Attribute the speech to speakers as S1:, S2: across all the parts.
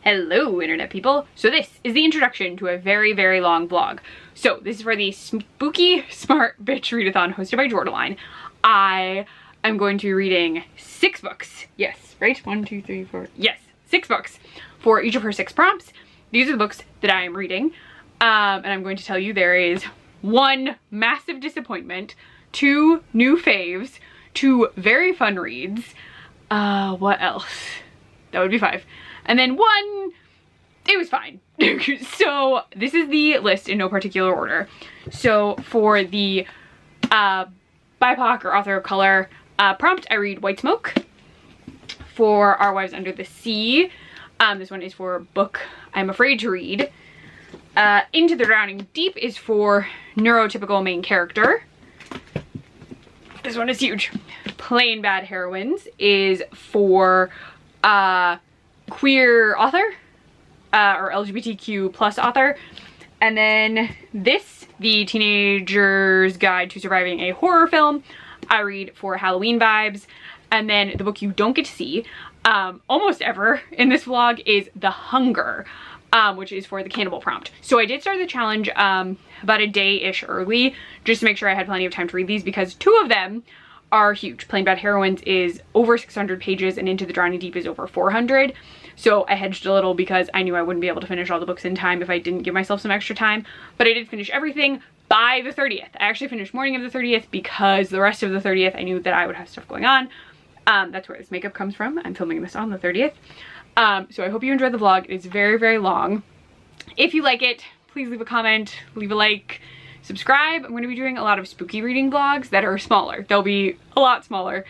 S1: Hello internet people. So this is the introduction to a very, very long vlog. So this is for the Spooky Smart Bitch Readathon hosted by Jordaline. I am going to be reading 6 books. Yes, right? 1, 2, 3, 4. Yes, 6 books for each of her 6 prompts. These are the books that I am reading. And I'm going to tell you there is 1 massive disappointment, 2 new faves, 2 very fun reads. What else? That would be 5. And then 1, it was fine. So this is the list in no particular order. So for the BIPOC or author of color prompt, I read White Smoke. For Our Wives Under the Sea, this one is for a book I'm afraid to read. Into the Drowning Deep is for neurotypical main character. This one is huge. Plain Bad Heroines is for queer author or LGBTQ plus author. And then this, The Teenager's Guide to Surviving a Horror Film, I read for Halloween vibes. And then the book you don't get to see almost ever in this vlog is The Hunger, which is for the cannibal prompt. So I did start the challenge about a day-ish early just to make sure I had plenty of time to read these, because 2 of them are huge. Plain Bad Heroines is over 600 pages and Into the Drowning Deep is over 400. So I hedged a little because I knew I wouldn't be able to finish all the books in time if I didn't give myself some extra time. But I did finish everything by the 30th. I actually finished morning of the 30th because the rest of the 30th I knew that I would have stuff going on. That's where this makeup comes from. I'm filming this on the 30th. So I hope you enjoyed the vlog. It's very, very long. If you like it, please leave a comment, leave a like, subscribe. I'm going to be doing a lot of spooky reading vlogs that are smaller. They'll be a lot smaller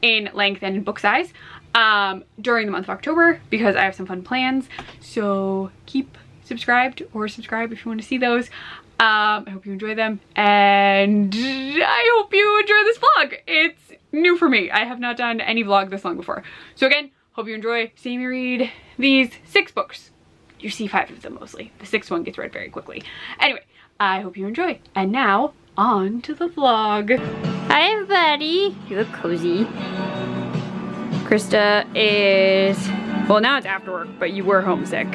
S1: in length and in book size during the month of October because I have some fun plans. So keep subscribed, or subscribe if you want to see those. I hope you enjoy them, and I hope you enjoy this vlog. It's new for me. I have not done any vlog this long before. So again, hope you enjoy seeing me read these 6 books. You see 5 of them mostly. The 6th one gets read very quickly. Anyway, I hope you enjoy. And now, on to the vlog. Hi everybody. You look cozy. Krista is, well, now it's after work, but you were homesick.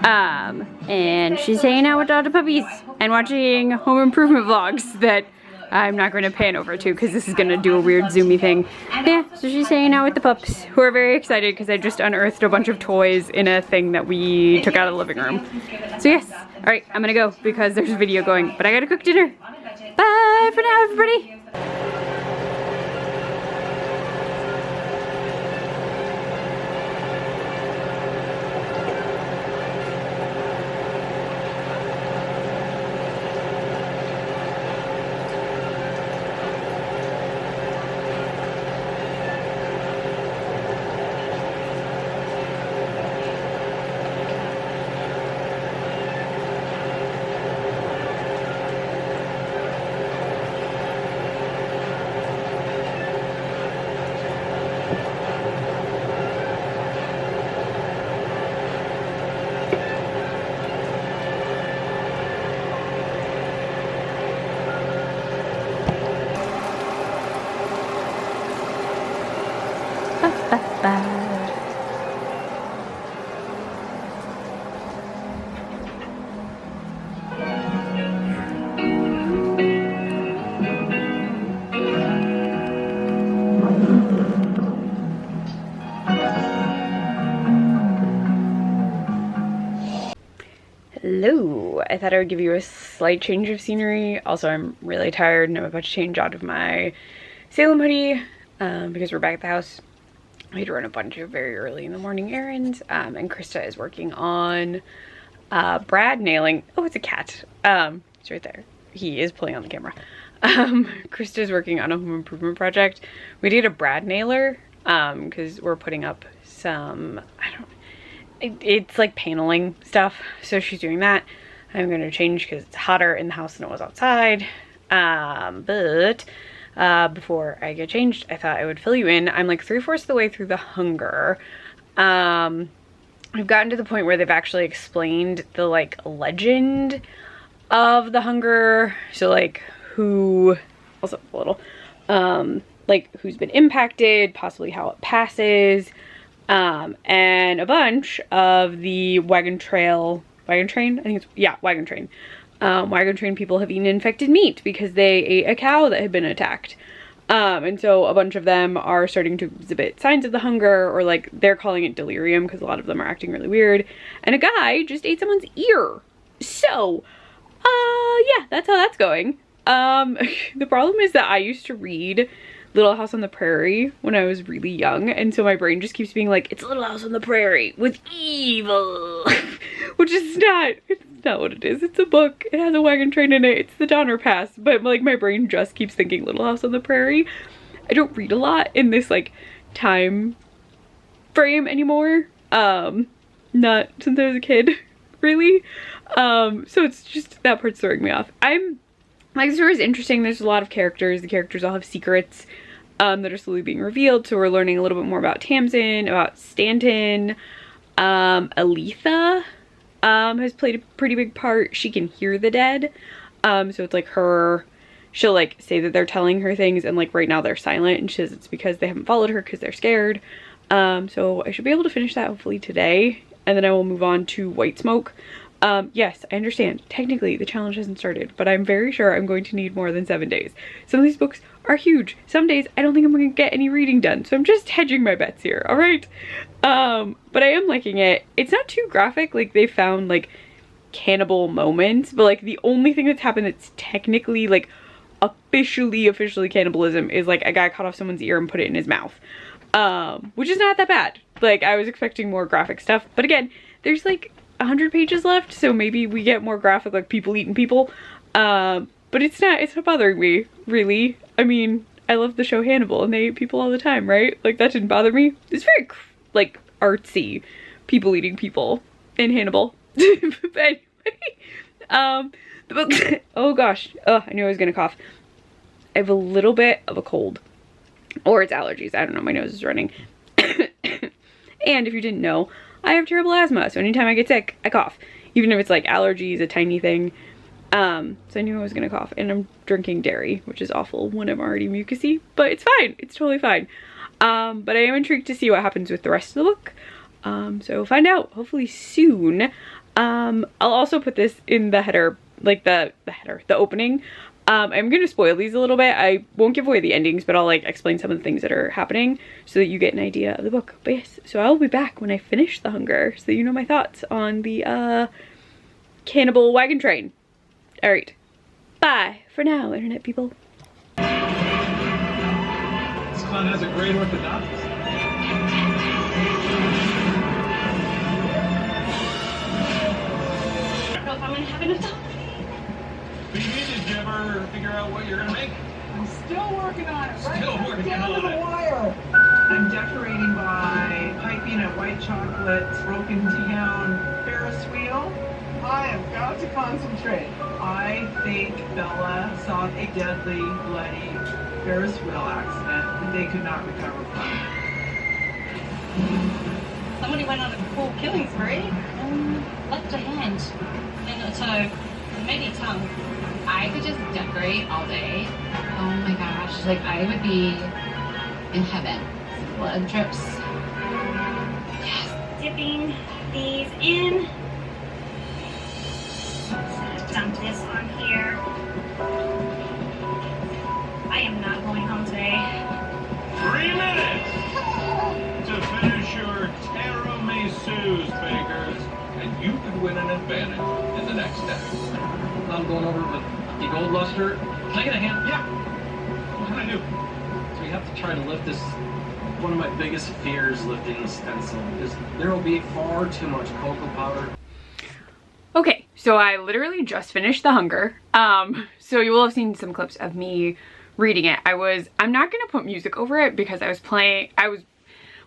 S1: And she's hanging out with all the puppies and watching home improvement vlogs that I'm not going to pan over to because this is going to do a weird zoomy thing. Yeah, so she's hanging out with the pups, who are very excited because I just unearthed a bunch of toys in a thing that we took out of the living room. So yes, alright, I'm going to go because there's a video going, but I gotta cook dinner. Bye for now, everybody. Hello, I thought I would give you a slight change of scenery. Also, I'm really tired and I'm about to change out of my Salem hoodie because we're back at the house. I had to run a bunch of very early in the morning errands, and Krista is working on Brad nailing. Oh, it's a cat. It's right there. He is pulling on the camera. Krista is working on a home improvement project. We did a Brad nailer because we're putting up some, it's like paneling stuff, so she's doing that. I'm going to change because it's hotter in the house than it was outside. But before I get changed, I thought I would fill you in. I'm like 3/4 of the way through The Hunger. We've gotten to the point where they've actually explained the like legend of The Hunger. So like who, also a little, like who's been impacted, possibly how it passes. And a bunch of the wagon train, I think it's, yeah, wagon train. Wagon train people have eaten infected meat because they ate a cow that had been attacked. And so a bunch of them are starting to exhibit signs of the hunger, or like they're calling it delirium because a lot of them are acting really weird. And a guy just ate someone's ear. So, yeah, that's how that's going. The problem is that I used to read Little House on the Prairie when I was really young, and so my brain just keeps being like, it's Little House on the Prairie with evil, which is not, it's not what it is. It's a book, it has a wagon train in it, it's the Donner Pass, but like my brain just keeps thinking Little House on the Prairie. I don't read a lot in this like time frame anymore, not since I was a kid, really, so it's just, that part's throwing me off. Like, the story is interesting. There's a lot of characters. The characters all have secrets that are slowly being revealed. So we're learning a little bit more about Tamsin, about Stanton. Aletha has played a pretty big part. She can hear the dead. So it's like she'll like say that they're telling her things, and like right now they're silent, and she says it's because they haven't followed her because they're scared. So I should be able to finish that hopefully today, and then I will move on to White Smoke. Yes, I understand. Technically, the challenge hasn't started, but I'm very sure I'm going to need more than 7 days. Some of these books are huge. Some days I don't think I'm going to get any reading done, so I'm just hedging my bets here, alright? But I am liking it. It's not too graphic, like they found like cannibal moments, but like the only thing that's happened that's technically like officially cannibalism is like a guy cut off someone's ear and put it in his mouth. Which is not that bad. Like, I was expecting more graphic stuff, but again, there's like 100 pages left, so maybe we get more graphic, like people eating people. But it's not bothering me, really. I mean, I love the show Hannibal, and they eat people all the time, right? Like, that didn't bother me. It's very, like, artsy, people eating people in Hannibal. But anyway, the book, oh gosh, oh, I knew I was gonna cough. I have a little bit of a cold, or it's allergies, I don't know, my nose is running. And if you didn't know, I have terrible asthma, so anytime I get sick, I cough. Even if it's like allergies, a tiny thing. So I knew I was gonna cough, and I'm drinking dairy, which is awful when I'm already mucusy, but it's fine, it's totally fine. But I am intrigued to see what happens with the rest of the book. So we'll find out, hopefully soon. I'll also put this in the header, like the opening. I'm gonna spoil these a little bit. I won't give away the endings, but I'll like explain some of the things that are happening so that you get an idea of the book. But yes, so I'll be back when I finish The Hunger, so that you know my thoughts on the cannibal wagon train. All right, bye for now, internet people.
S2: This clown has a great orthodontist.
S3: I don't know if I'm gonna have enough time.
S2: Did you ever figure out what you're gonna make?
S4: I'm still working on it.
S2: Still working
S4: down
S2: on
S4: to the
S2: it.
S4: wire. I'm decorating by piping a white chocolate broken down Ferris wheel. I have got to concentrate. I think Bella saw a deadly, bloody Ferris wheel accident that they could not recover from.
S3: Somebody went on a cool killing spree. Left a hand and a toe, maybe a tongue. I could just decorate all day. Oh my gosh, like I would be in heaven. Blood drips. Yes. Dipping these in. Dump this on here. I am not going home today.
S2: 3 minutes to finish your tiramisus, bakers, and you could win an advantage in the next step.
S5: I'm going over with the gold luster. Can I get a hand?
S2: Yeah. What can I do?
S5: So we have to try to lift this. One of my biggest fears lifting the stencil is there will be far too much cocoa powder.
S1: Okay, so I literally just finished The Hunger. So you will have seen some clips of me reading it. I'm not gonna put music over it because I was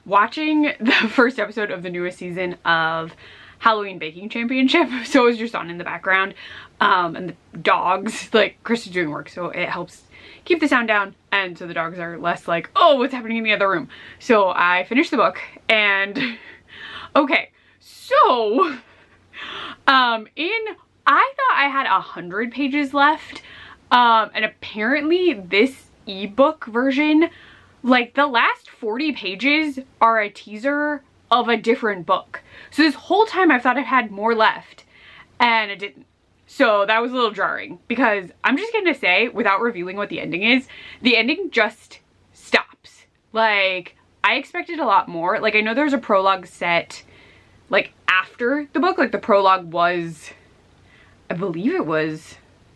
S1: watching the first episode of the newest season of Halloween Baking Championship, so it was just on in the background. And the dogs, like, Chris is doing work, so it helps keep the sound down, and so the dogs are less like, oh, what's happening in the other room. So I finished the book, and okay, so I thought I had 100 pages left, and apparently this ebook version, like the last 40 pages are a teaser of a different book. So this whole time I thought it had more left and it didn't. So that was a little jarring, because I'm just gonna say, without revealing what the ending is, the ending just stops. Like, I expected a lot more. Like, I know there's a prologue set like after the book. Like, the prologue was, I believe it was,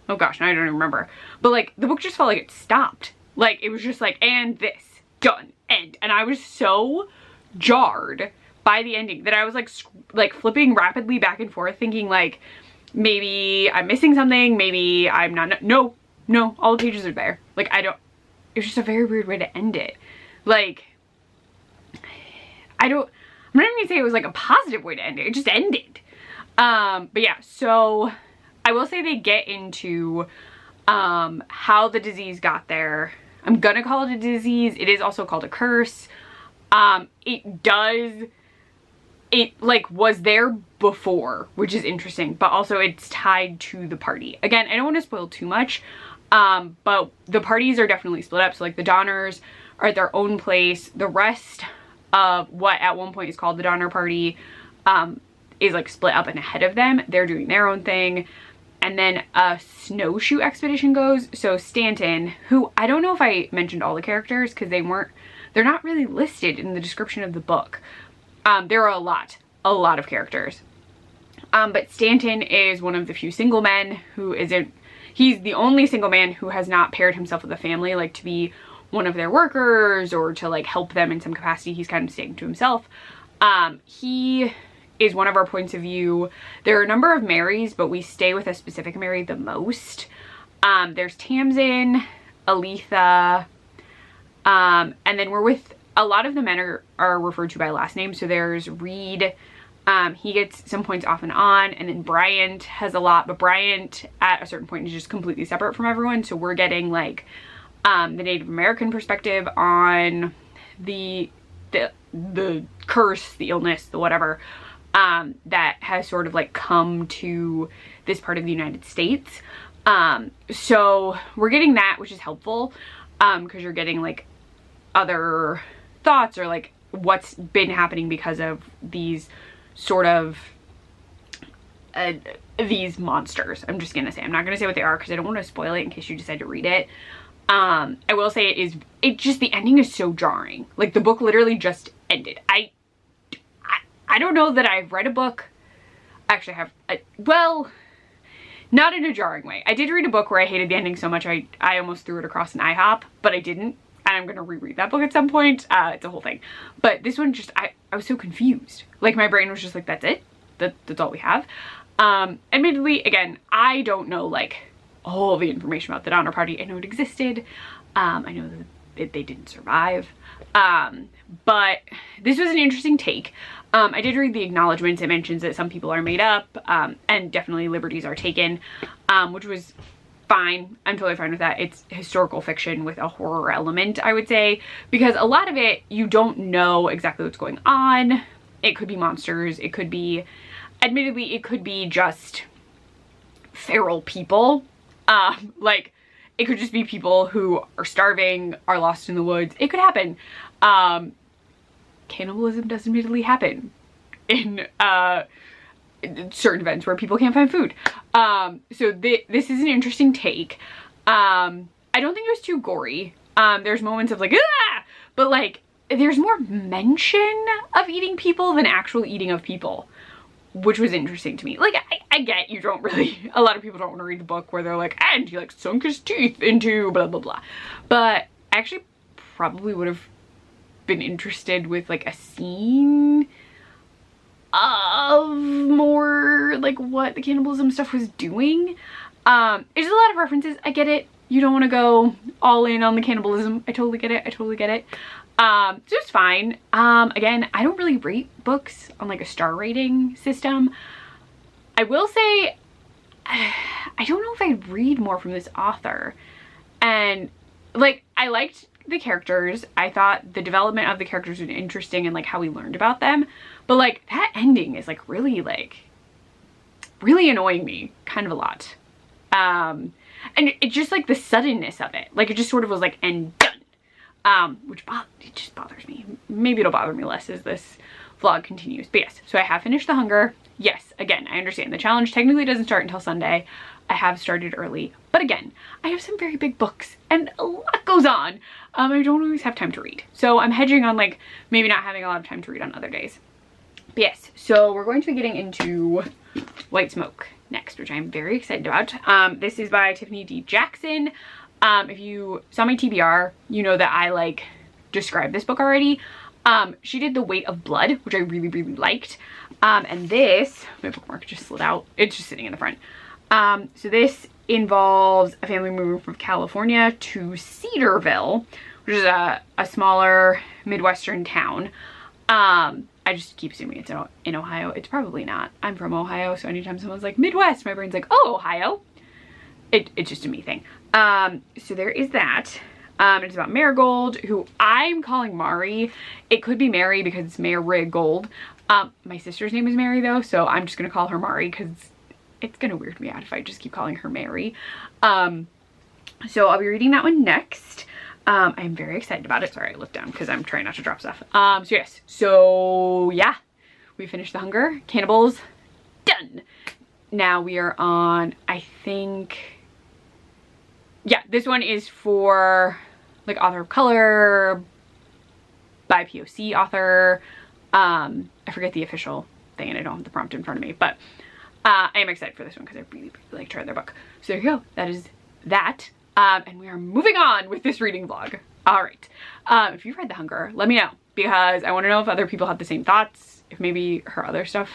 S1: oh gosh, now I don't even remember. But like, the book just felt like it stopped. Like, it was just like, and this, done, end. And I was so jarred by the ending that I was like flipping rapidly back and forth, thinking like, maybe I'm missing something, maybe I'm not. No, all the pages are there. Like, it was just a very weird way to end it. Like, I'm not even gonna say it was like a positive way to end it. It just ended. But yeah, so I will say they get into how the disease got there. I'm gonna call it a disease. It is also called a curse. It like was there before, which is interesting, but also it's tied to the party. Again, I don't want to spoil too much, but the parties are definitely split up. So like the Donners are at their own place. The rest of what at one point is called the Donner Party is like split up and ahead of them. They're doing their own thing. And then a snowshoe expedition goes. So Stanton, who I don't know if I mentioned all the characters because they're not really listed in the description of the book. There are a lot of characters. But Stanton is one of the few single men who he's the only single man who has not paired himself with a family, like to be one of their workers or to like help them in some capacity. He's kind of staying to himself. He is one of our points of view. There are a number of Marys, but we stay with a specific Mary the most. There's Tamsin, Aletha, and then we're with a lot of the men are referred to by last name. So there's Reed. He gets some points off and on, and then Bryant has a lot, but Bryant at a certain point is just completely separate from everyone. So we're getting like the Native American perspective on the curse, the illness, the whatever, that has sort of like come to this part of the United States. So we're getting that, which is helpful, because you're getting like other thoughts or like what's been happening because of these sort of these monsters. I'm just gonna say, I'm not gonna say what they are because I don't want to spoil it in case you decide to read it. I will say the ending is so jarring. Like, the book literally just ended. I don't know that I've read a book, actually I have, well, not in a jarring way. I did read a book where I hated the ending so much I almost threw it across an IHOP, but I didn't. And I'm gonna reread that book at some point. It's a whole thing. But this one just, I was so confused. Like, my brain was just like, that's it? That's all we have? Admittedly, again, I don't know like all the information about the Donner Party. I know it existed. I know that they didn't survive. But this was an interesting take. I did read the acknowledgements. It mentions that some people are made up, and definitely liberties are taken, which was fine. I'm totally fine with that. It's historical fiction with a horror element, I would say, because a lot of it, you don't know exactly what's going on. It could be monsters. It could be, admittedly, it could be just feral people. Like, it could just be people who are starving, are lost in the woods. It could happen. Cannibalism does admittedly happen in certain events where people can't find food. So this is an interesting take. I don't think it was too gory. There's moments of like, ah! But like, there's more mention of eating people than actual eating of people, which was interesting to me. Like, I get you don't really, a lot of people don't want to read the book where they're like, and he like sunk his teeth into blah, blah, blah. But I actually probably would have been interested with like a scene of more like what the cannibalism stuff was doing. There's a lot of references. I get it. You don't want to go all in on the cannibalism. I totally get it. I totally get it. So it's fine. Again, I don't really rate books on like a star rating system. I will say, I don't know if I'd read more from this author. And like, I liked the characters. I thought the development of the characters was interesting and like how we learned about them. But like, that ending is like really annoying me kind of a lot. And it just like the suddenness of it, like it just sort of was like, and done. Which it just bothers me. Maybe it'll bother me less as this vlog continues. But yes, so I have finished The Hunger. Yes, again, I understand the challenge technically doesn't start until Sunday. I have started early, but again, I have some very big books and a lot goes on. I don't always have time to read. So I'm hedging on like maybe not having a lot of time to read on other days. But yes, so we're going to be getting into White Smoke next, which I'm very excited about. This is by Tiffany D. Jackson. If you saw my TBR, you know that I like described this book already. She did The Weight of Blood, which I really, really liked. And this, my bookmark just slid out. It's just sitting in the front. So this involves a family moving from California to Cedarville, which is a smaller Midwestern town. I just keep assuming it's in Ohio. It's probably not. I'm from Ohio, so anytime someone's like Midwest, my brain's like, oh, Ohio. It's just a me thing. So there is that. It's about Marigold, who I'm calling Mari. It could be Mary because it's Marigold. My sister's name is Mary though, so I'm just gonna call her Mari because it's gonna weird me out if I just keep calling her Mary. So I'll be reading that one next. I'm very excited about it. Sorry, I looked down because I'm trying not to drop stuff. So yes, so yeah, we finished The Hunger. Cannibals, done. Now we are on, I think, yeah, this one is for like author of color, by POC author. I forget the official thing and I don't have the prompt in front of me, but I am excited for this one because I really, really like to read their book. So there you go. That is that. And we are moving on with this reading vlog. All right. If you've read The Hunger, let me know because I want to know if other people have the same thoughts, if maybe her other stuff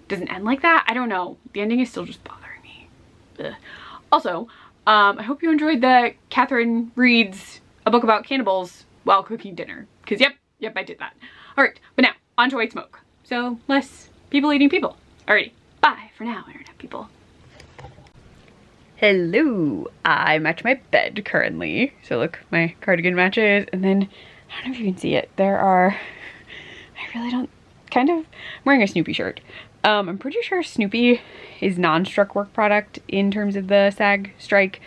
S1: doesn't end like that. I don't know. The ending is still just bothering me. Ugh. Also, I hope you enjoyed the Catherine reads a book about cannibals while cooking dinner. Because yep, I did that. All right, but now on to White Smoke. So less people eating people. Alrighty, bye for now, internet people. Hello, I'm at my bed currently. So look, my cardigan matches, and then, I don't know if you can see it, there are, I really don't, kind of, I'm wearing a Snoopy shirt. I'm pretty sure Snoopy is non-struck work product in terms of the SAG strike.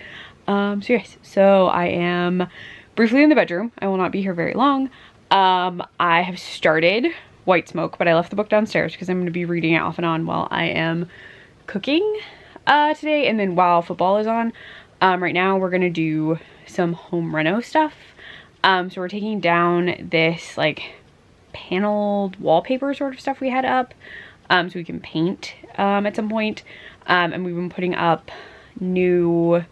S1: So yes, so I am briefly in the bedroom. I will not be here very long. I have started White Smoke, but I left the book downstairs because I'm going to be reading it off and on while I am cooking today, and then while football is on. Right now we're gonna do some home reno stuff. So we're taking down this like paneled wallpaper sort of stuff we had up, so we can paint at some point. And we've been putting up new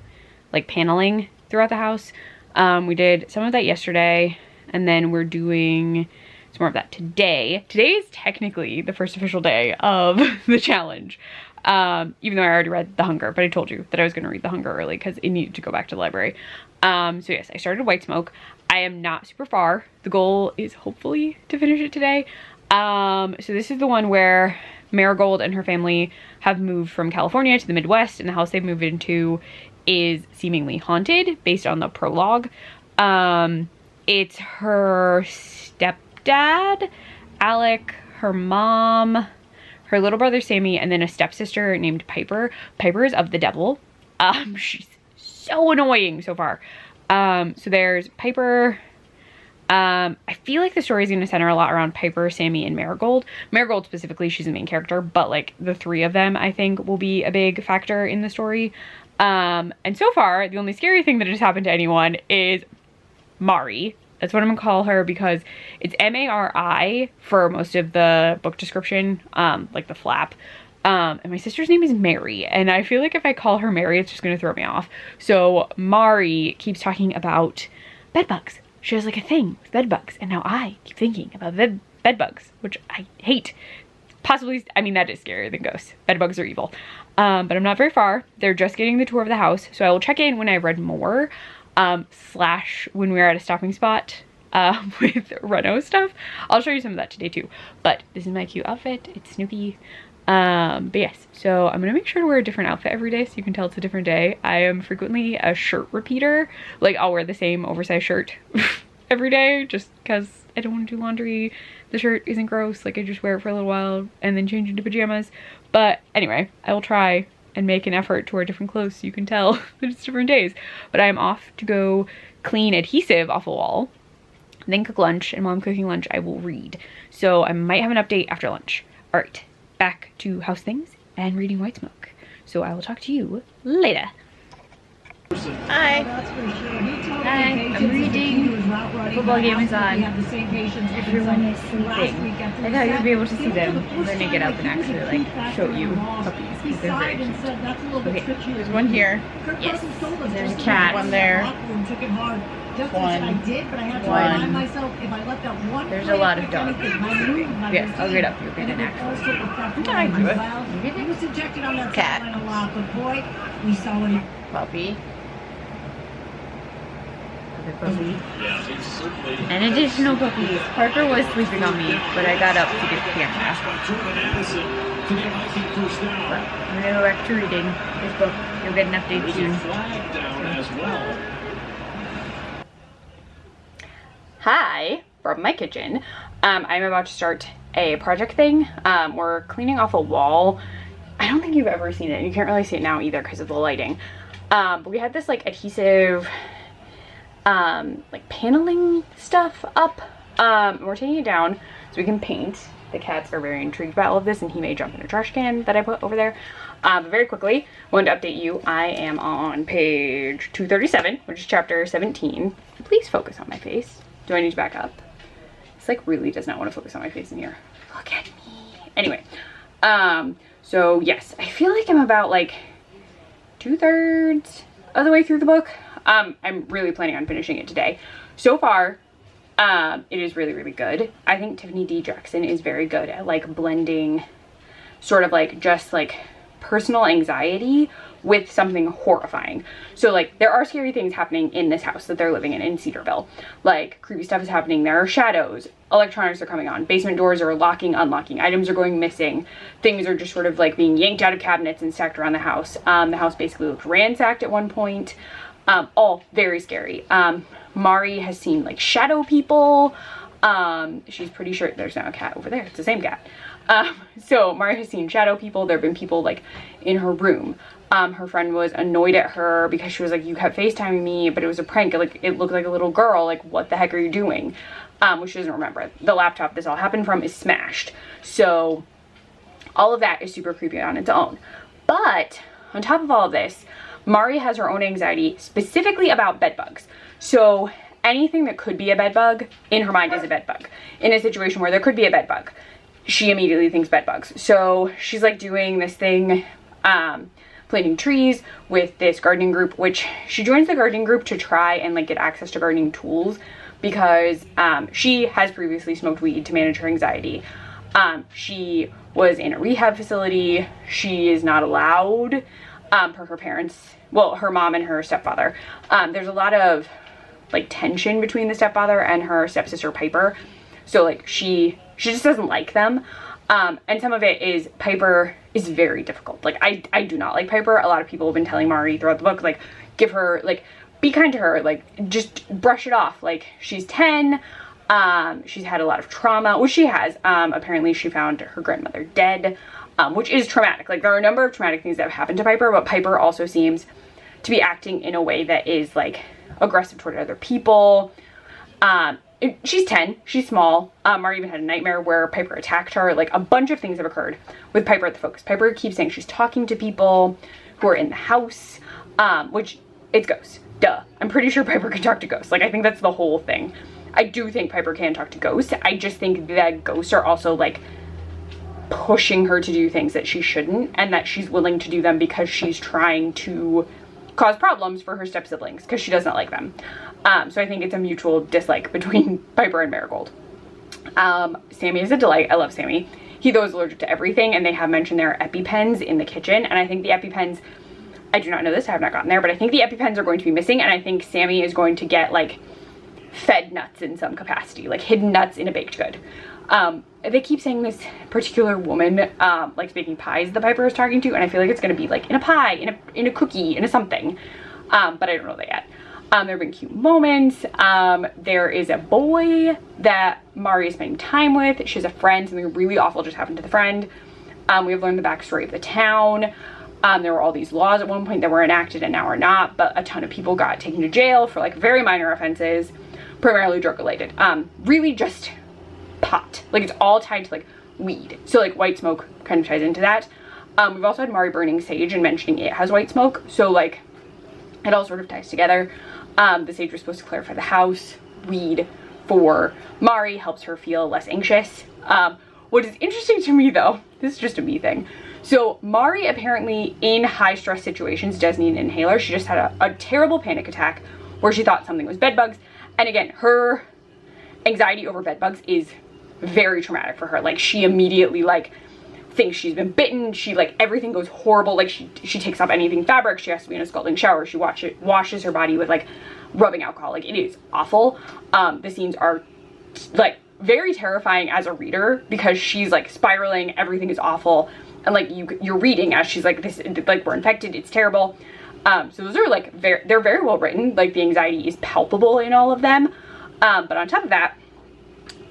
S1: like paneling throughout the house. We did some of that yesterday, and then we're doing some more of that today. Today is technically the first official day of the challenge. Even though I already read The Hunger, but I told you that I was going to read The Hunger early because it needed to go back to the library. So yes, I started White Smoke. I am not super far. The goal is hopefully to finish it today. So this is the one where Marigold and her family have moved from California to the Midwest, and the house they've moved into is seemingly haunted based on the prologue. It's her stepdad, Alec, her mom, her little brother Sammy, and then a stepsister named Piper. Piper is of the devil. She's so annoying so far. So there's Piper. I feel like the story is going to center a lot around Piper, Sammy, and Marigold. Marigold specifically, she's the main character, but like the three of them I think will be a big factor in the story. And so far, the only scary thing that has happened to anyone is Mari. That's what I'm gonna call her because it's M-A-R-I for most of the book description, like the flap. And my sister's name is Mary, and I feel like if I call her Mary, it's just gonna throw me off. So Mari keeps talking about bed bugs. She has like a thing with bed bugs, and now I keep thinking about bed bugs, which I hate. Possibly, I mean, that is scarier than ghosts. Bed bugs are evil. But I'm not very far. They're just getting the tour of the house, so I will check in when I've read more. Slash when we're at a stopping spot with Reno stuff. I'll show you some of that today too. But this is my cute outfit. It's Snoopy. But yes, so I'm gonna make sure to wear a different outfit every day so you can tell it's a different day. I am frequently a shirt repeater. Like I'll wear the same oversized shirt every day just because I don't want to do laundry. The shirt isn't gross. Like I just wear it for a little while and then change into pajamas. But anyway, I will try and make an effort to wear different clothes so you can tell that it's different days. But I am off to go clean adhesive off a wall. then cook lunch, and while I'm cooking lunch, I will read. So I might have an update after lunch. All right, back to house things and reading White Smoke. So I will talk to you later. Hi. Hi, I'm reading. The football game is on. Everyone is sleeping. I thought you'd be able to see them. I'm going to get up and actually like show you puppies because they're very cute. Okay, there's one here. Yes. There's a cat. One there. One. There's a lot of dogs. Yes, I'll get up. You'll get an actual. I do it. Cat. Puppy. Other puppy. And additional puppies. Parker was sleeping on me, but I got up to get the camera. But I'm gonna go back to reading this book. You'll get an update soon. Hi, from my kitchen. I'm about to start a project thing. We're cleaning off a wall. I don't think you've ever seen it, and you can't really see it now either because of the lighting. But we had this like adhesive like paneling stuff up. We're taking it down so we can paint. The cats are very intrigued by all of this, and he may jump in a trash can that I put over there. But very quickly, I wanted to update you. I am on page 237, which is chapter 17. Please focus on my face. Do I need to back up? This like really does not want to focus on my face in here. Look at me. Anyway, so yes, I feel like I'm about like 2/3 of the way through the book. I'm really planning on finishing it today. So far, it is really, really good. I think Tiffany D. Jackson is very good at like blending sort of like just like personal anxiety with something horrifying. So like there are scary things happening in this house that they're living in Cedarville. Like creepy stuff is happening. There are shadows. Electronics are coming on. Basement doors are locking, unlocking. Items are going missing. Things are just sort of like being yanked out of cabinets and stacked around the house. The house basically looked ransacked at one point. All very scary. Mari has seen like shadow people. She's pretty sure there's now a cat over there. It's the same cat. So Mari has seen shadow people. There have been people like in her room. Her friend was annoyed at her because she was like, you kept FaceTiming me, but it was a prank. Like it looked like a little girl. Like what the heck are you doing? Which she doesn't remember. The laptop this all happened from is smashed. So all of that is super creepy on its own. But on top of all of this, Mari has her own anxiety specifically about bed bugs. So anything that could be a bed bug in her mind is a bed bug. In a situation where there could be a bed bug, she immediately thinks bed bugs. So she's like doing this thing, planting trees with this gardening group, which she joins the gardening group to try and like get access to gardening tools because she has previously smoked weed to manage her anxiety. She was in a rehab facility. She is not allowed per her parents, well, her mom and her stepfather. There's a lot of like tension between the stepfather and her stepsister Piper. So like she just doesn't like them. And some of it is Piper is very difficult. Like I do not like Piper. A lot of people have been telling Mari throughout the book, like give her, like be kind to her, like just brush it off. Like she's 10. She's had a lot of trauma, which she has. Apparently she found her grandmother dead, which is traumatic. Like there are a number of traumatic things that have happened to Piper, but Piper also seems to be acting in a way that is like aggressive toward other people. She's 10, she's small. Mari even had a nightmare where Piper attacked her. Like a bunch of things have occurred with Piper at the Focus. Piper keeps saying she's talking to people who are in the house, which it's ghosts, duh. I'm pretty sure Piper can talk to ghosts. Like I think that's the whole thing. I do think Piper can talk to ghosts. I just think that ghosts are also like pushing her to do things that she shouldn't, and that she's willing to do them because she's trying to cause problems for her step siblings because she does not like them. So I think it's a mutual dislike between Piper and Marigold. Sammy is a delight. I love Sammy. He though is allergic to everything, and they have mentioned there are EpiPens in the kitchen, and I think the EpiPens, I do not know this, I have not gotten there, but I think the EpiPens are going to be missing, and I think Sammy is going to get like fed nuts in some capacity, like hidden nuts in a baked good. They keep saying this particular woman likes baking pies the Piper is talking to, and I feel like it's going to be like in a pie, in a cookie, in a something, but I don't know that yet. There have been cute moments. There is a boy that Mari is spending time with. She has a friend. Something really awful just happened to the friend. We have learned the backstory of the town. There were all these laws at one point that were enacted and now are not, but a ton of people got taken to jail for like very minor offenses. primarily drug related. Really just pot. Like it's all tied to like weed. So like white smoke kind of ties into that. We've also had Mari burning sage and mentioning it has white smoke. So like it all sort of ties together. The sage was supposed to clarify the house. Weed for Mari helps her feel less anxious. What is interesting to me though, this is just a me thing. So Mari apparently in high stress situations does need an inhaler. She just had a terrible panic attack where she thought something was bed bugs. And again, her anxiety over bed bugs is very traumatic for her. Like she immediately like thinks she's been bitten. She like everything goes horrible. Like she takes off anything fabric. She has to be in a scalding shower. She washes her body with like rubbing alcohol. Like it is awful. The scenes are like very terrifying as a reader because she's like spiraling. Everything is awful. And like you're reading as she's like, this, like we're infected. It's terrible. So those are like they're very well written. Like the anxiety is palpable in all of them. But on top of that,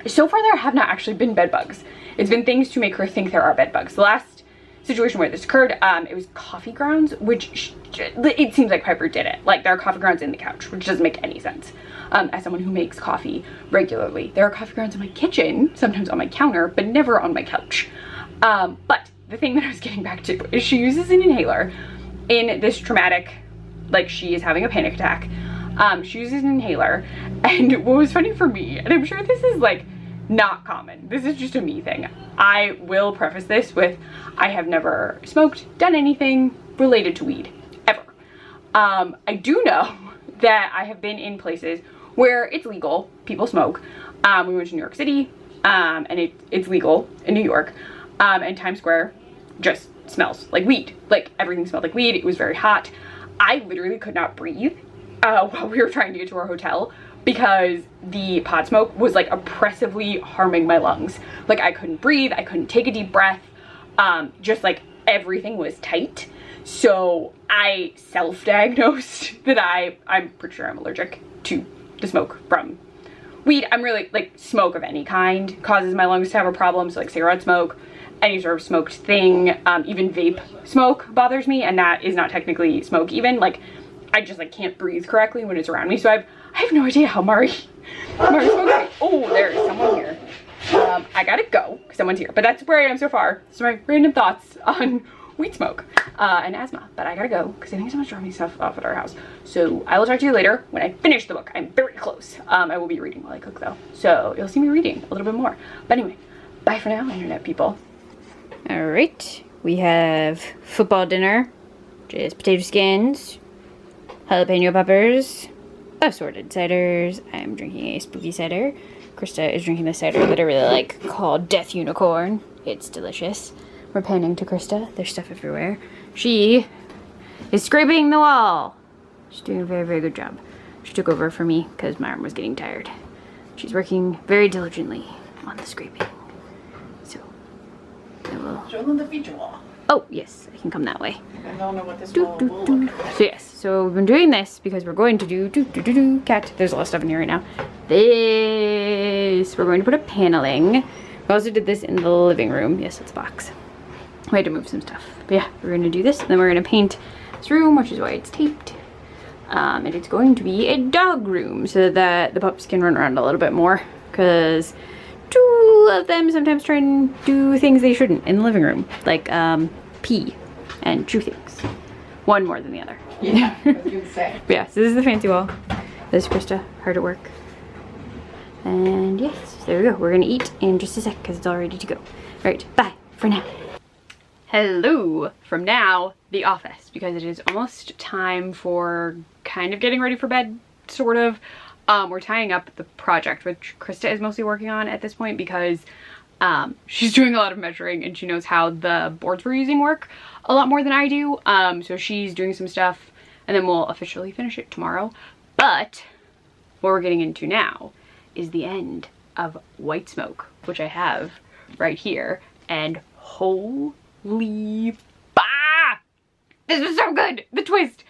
S1: so far there have not actually been bed bugs. It's been things to make her think there are bed bugs. The last situation where this occurred, it was coffee grounds, which it seems like Piper did it. Like there are coffee grounds in the couch, which doesn't make any sense. As someone who makes coffee regularly, there are coffee grounds in my kitchen, sometimes on my counter, but never on my couch. But the thing that I was getting back to is she uses an inhaler in this traumatic, like she is having a panic attack. She uses an inhaler, and what was funny for me, and I'm sure this is like not common, this is just a me thing. I will preface this with, I have never smoked, done anything related to weed, ever. I do know that I have been in places where it's legal, people smoke. We went to New York City, and it's legal in New York, and Times Square just smells like weed. Like everything smelled like weed. It was very hot. I literally could not breathe while we were trying to get to our hotel because the pot smoke was like oppressively harming my lungs. Like I couldn't breathe, I couldn't take a deep breath, just like everything was tight. So I self-diagnosed that I'm pretty sure I'm allergic to the smoke from weed. I'm really like smoke of any kind causes my lungs to have a problem. So like cigarette smoke, any sort of smoked thing, even vape smoke bothers me, and that is not technically smoke even. Like I just like can't breathe correctly when it's around me. So I have no idea how Mari smokes. Oh, there is someone here. I gotta go because someone's here, but that's where I am so far. So my random thoughts on weed smoke and asthma, but I gotta go because I think someone's dropping stuff off at our house. So I will talk to you later when I finish the book. I'm very close. I will be reading while I cook though, so you'll see me reading a little bit more. But anyway, bye for now, internet people.
S6: All right, we have football dinner, just potato skins, jalapeno peppers, assorted ciders. I'm drinking a spooky cider. Krista is drinking the cider that I really like called Death Unicorn. It's delicious. We're panning to Krista. There's stuff everywhere. She is scraping the wall. She's doing a very, very good job. She took over for me because my arm was getting tired. She's working very diligently on the scraping. So I will...
S4: Show them the feature wall.
S6: Oh, yes, I can come that way.
S4: I don't know what this wall will look like.
S6: So yes, so we've been doing this because we're going to do cat. There's a lot of stuff in here right now. This, we're going to put a paneling. We also did this in the living room. Yes, it's a box. We had to move some stuff. But yeah, we're going to do this, and then we're going to paint this room, which is why it's taped. And it's going to be a dog room so that the pups can run around a little bit more, because two of them sometimes try and do things they shouldn't in the living room, like pee and chew things. One more than the other.
S4: Yeah, I was gonna say.
S6: But yeah, so this is the fancy wall. This is Krista, hard at work. And yes, there we go. We're gonna eat in just a sec because it's all ready to go. All right, bye for now.
S1: Hello from now, the office, because it is almost time for kind of getting ready for bed, sort of. We're tying up the project, which Krista is mostly working on at this point because she's doing a lot of measuring and she knows how the boards we're using work a lot more than I do. So she's doing some stuff and then we'll officially finish it tomorrow. But what we're getting into now is the end of White Smoke, which I have right here. And holy, this was so good. The twist.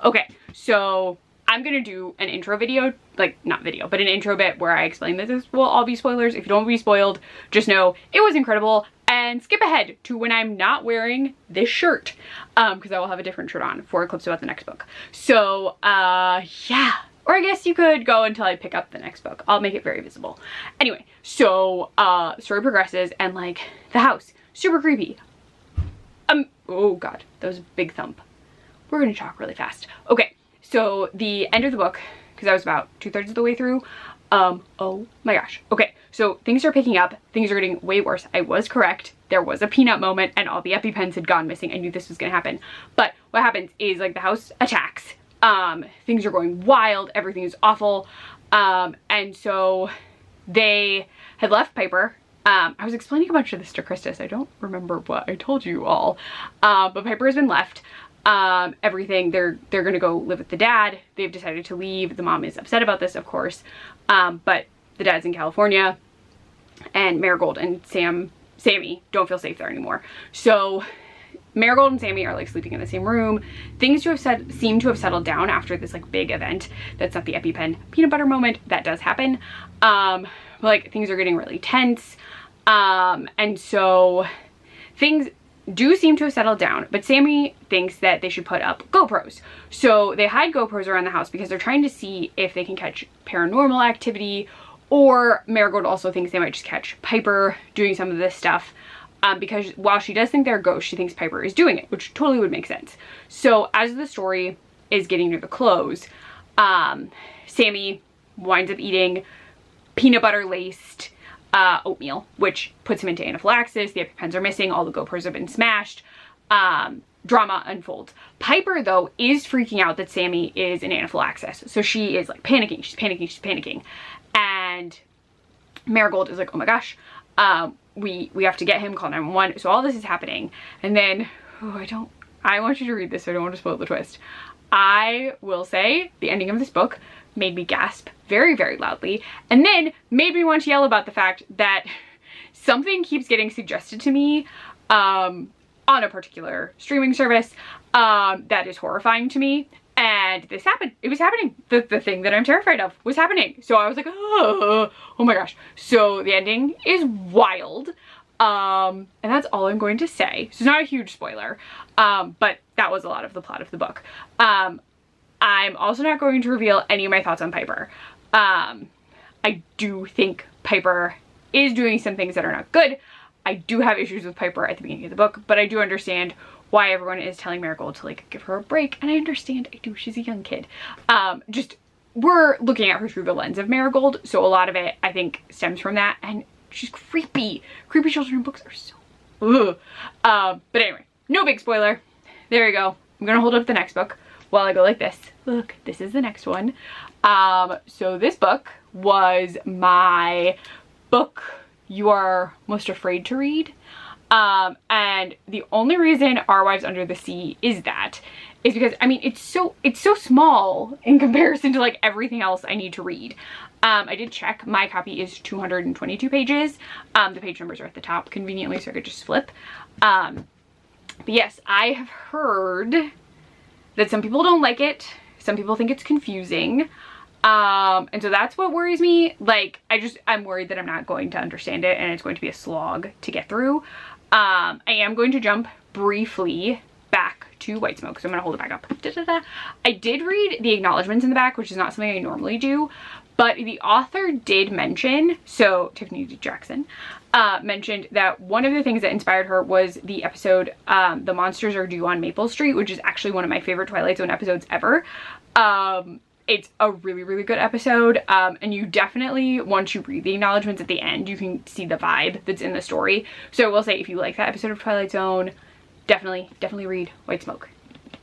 S1: Okay, so I'm gonna do an intro video, like not video, but an intro bit where I explain that this will all be spoilers. If you don't want to be spoiled, just know it was incredible, and skip ahead to when I'm not wearing this shirt, because I will have a different shirt on for clips about the next book. So yeah, Or I guess you could go until I pick up the next book. I'll make it very visible. Anyway, so story progresses and like the house, super creepy. Oh God, that was a big thump. We're gonna talk really fast. Okay, so the end of the book, because I was about 2/3 of the way through. Oh my gosh. Okay, so things are picking up. Things are getting way worse. I was correct. There was a peanut moment and all the EpiPens had gone missing. I knew this was gonna happen. But what happens is like the house attacks. Things are going wild. Everything is awful. And so they had left Piper. I was explaining a bunch of this to Christus. I don't remember what I told you all. But Piper has been left. Everything, they're gonna go live with the dad. They've decided to leave. The mom is upset about this, of course. But the dad's in California and Marigold and Sammy don't feel safe there anymore. So Marigold and Sammy are like sleeping in the same room. Things seem to have settled down after this like big event. That's not the EpiPen peanut butter moment. That does happen. Like things are getting really tense. And so things do seem to have settled down, but Sammy thinks that they should put up GoPros. So they hide GoPros around the house because they're trying to see if they can catch paranormal activity, or Marigold also thinks they might just catch Piper doing some of this stuff. Because while she does think they're ghosts, she thinks Piper is doing it, which totally would make sense. So as the story is getting near the close, Sammy winds up eating peanut butter laced oatmeal, which puts him into anaphylaxis. The EpiPens are missing. All the GoPros have been smashed. Drama unfolds. Piper, though, is freaking out that Sammy is in anaphylaxis. So she is like panicking. She's panicking. She's panicking. And Marigold is like, oh my gosh, we have to get him, call 911. So all this is happening. And then, I want you to read this, so I don't want to spoil the twist. I will say the ending of this book made me gasp very, very loudly, and then made me want to yell about the fact that something keeps getting suggested to me on a particular streaming service that is horrifying to me. And this happened. It was happening. The thing that I'm terrified of was happening. So I was like, oh my gosh. So the ending is wild. And that's all I'm going to say. So it's not a huge spoiler, but that was a lot of the plot of the book. I'm also not going to reveal any of my thoughts on Piper. I do think Piper is doing some things that are not good. I do have issues with Piper at the beginning of the book, but I do understand why everyone is telling Marigold to like give her a break, and I understand. I do. She's a young kid. Just we're looking at her through the lens of Marigold, so a lot of it I think stems from that, and she's creepy. Creepy children books are so ugh. But anyway, no big spoiler. There you go. I'm gonna hold up the next book while I go like this. Look, this is the next one. So this book was my book you are most afraid to read. And the only reason Our Wives Under the Sea is because I mean it's so small in comparison to like everything else I need to read. I did check, my copy is 222 pages. The page numbers are at the top conveniently, so I could just flip. But yes, I have heard that some people don't like it. Some people think it's confusing. And so that's what worries me. Like, I'm worried that I'm not going to understand it and it's going to be a slog to get through. I am going to jump briefly back to White Smoke, so I'm going to hold it back up. I did read the acknowledgements in the back, which is not something I normally do, but the author did mention, so Tiffany D. Jackson, mentioned that one of the things that inspired her was the episode, The Monsters Are Due on Maple Street, which is actually one of my favorite Twilight Zone episodes ever. It's a really, really good episode, and you definitely, once you read the acknowledgements at the end, you can see the vibe that's in the story. So I will say, if you like that episode of Twilight Zone, definitely read White Smoke.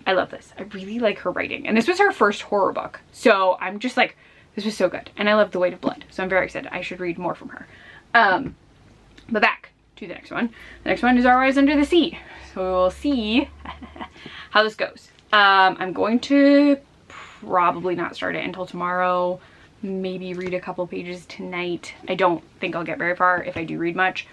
S1: I love this. I really like her writing, and this was her first horror book, so I'm just like, this was so good, and I love The Weight of Blood, so I'm very excited. I should read more from her. But back to the next one. The next one is Our Wives Under the Sea, so we'll see how this goes. I'm going to probably not start it until tomorrow, maybe read a couple pages tonight. I don't think I'll get very far if I do read much.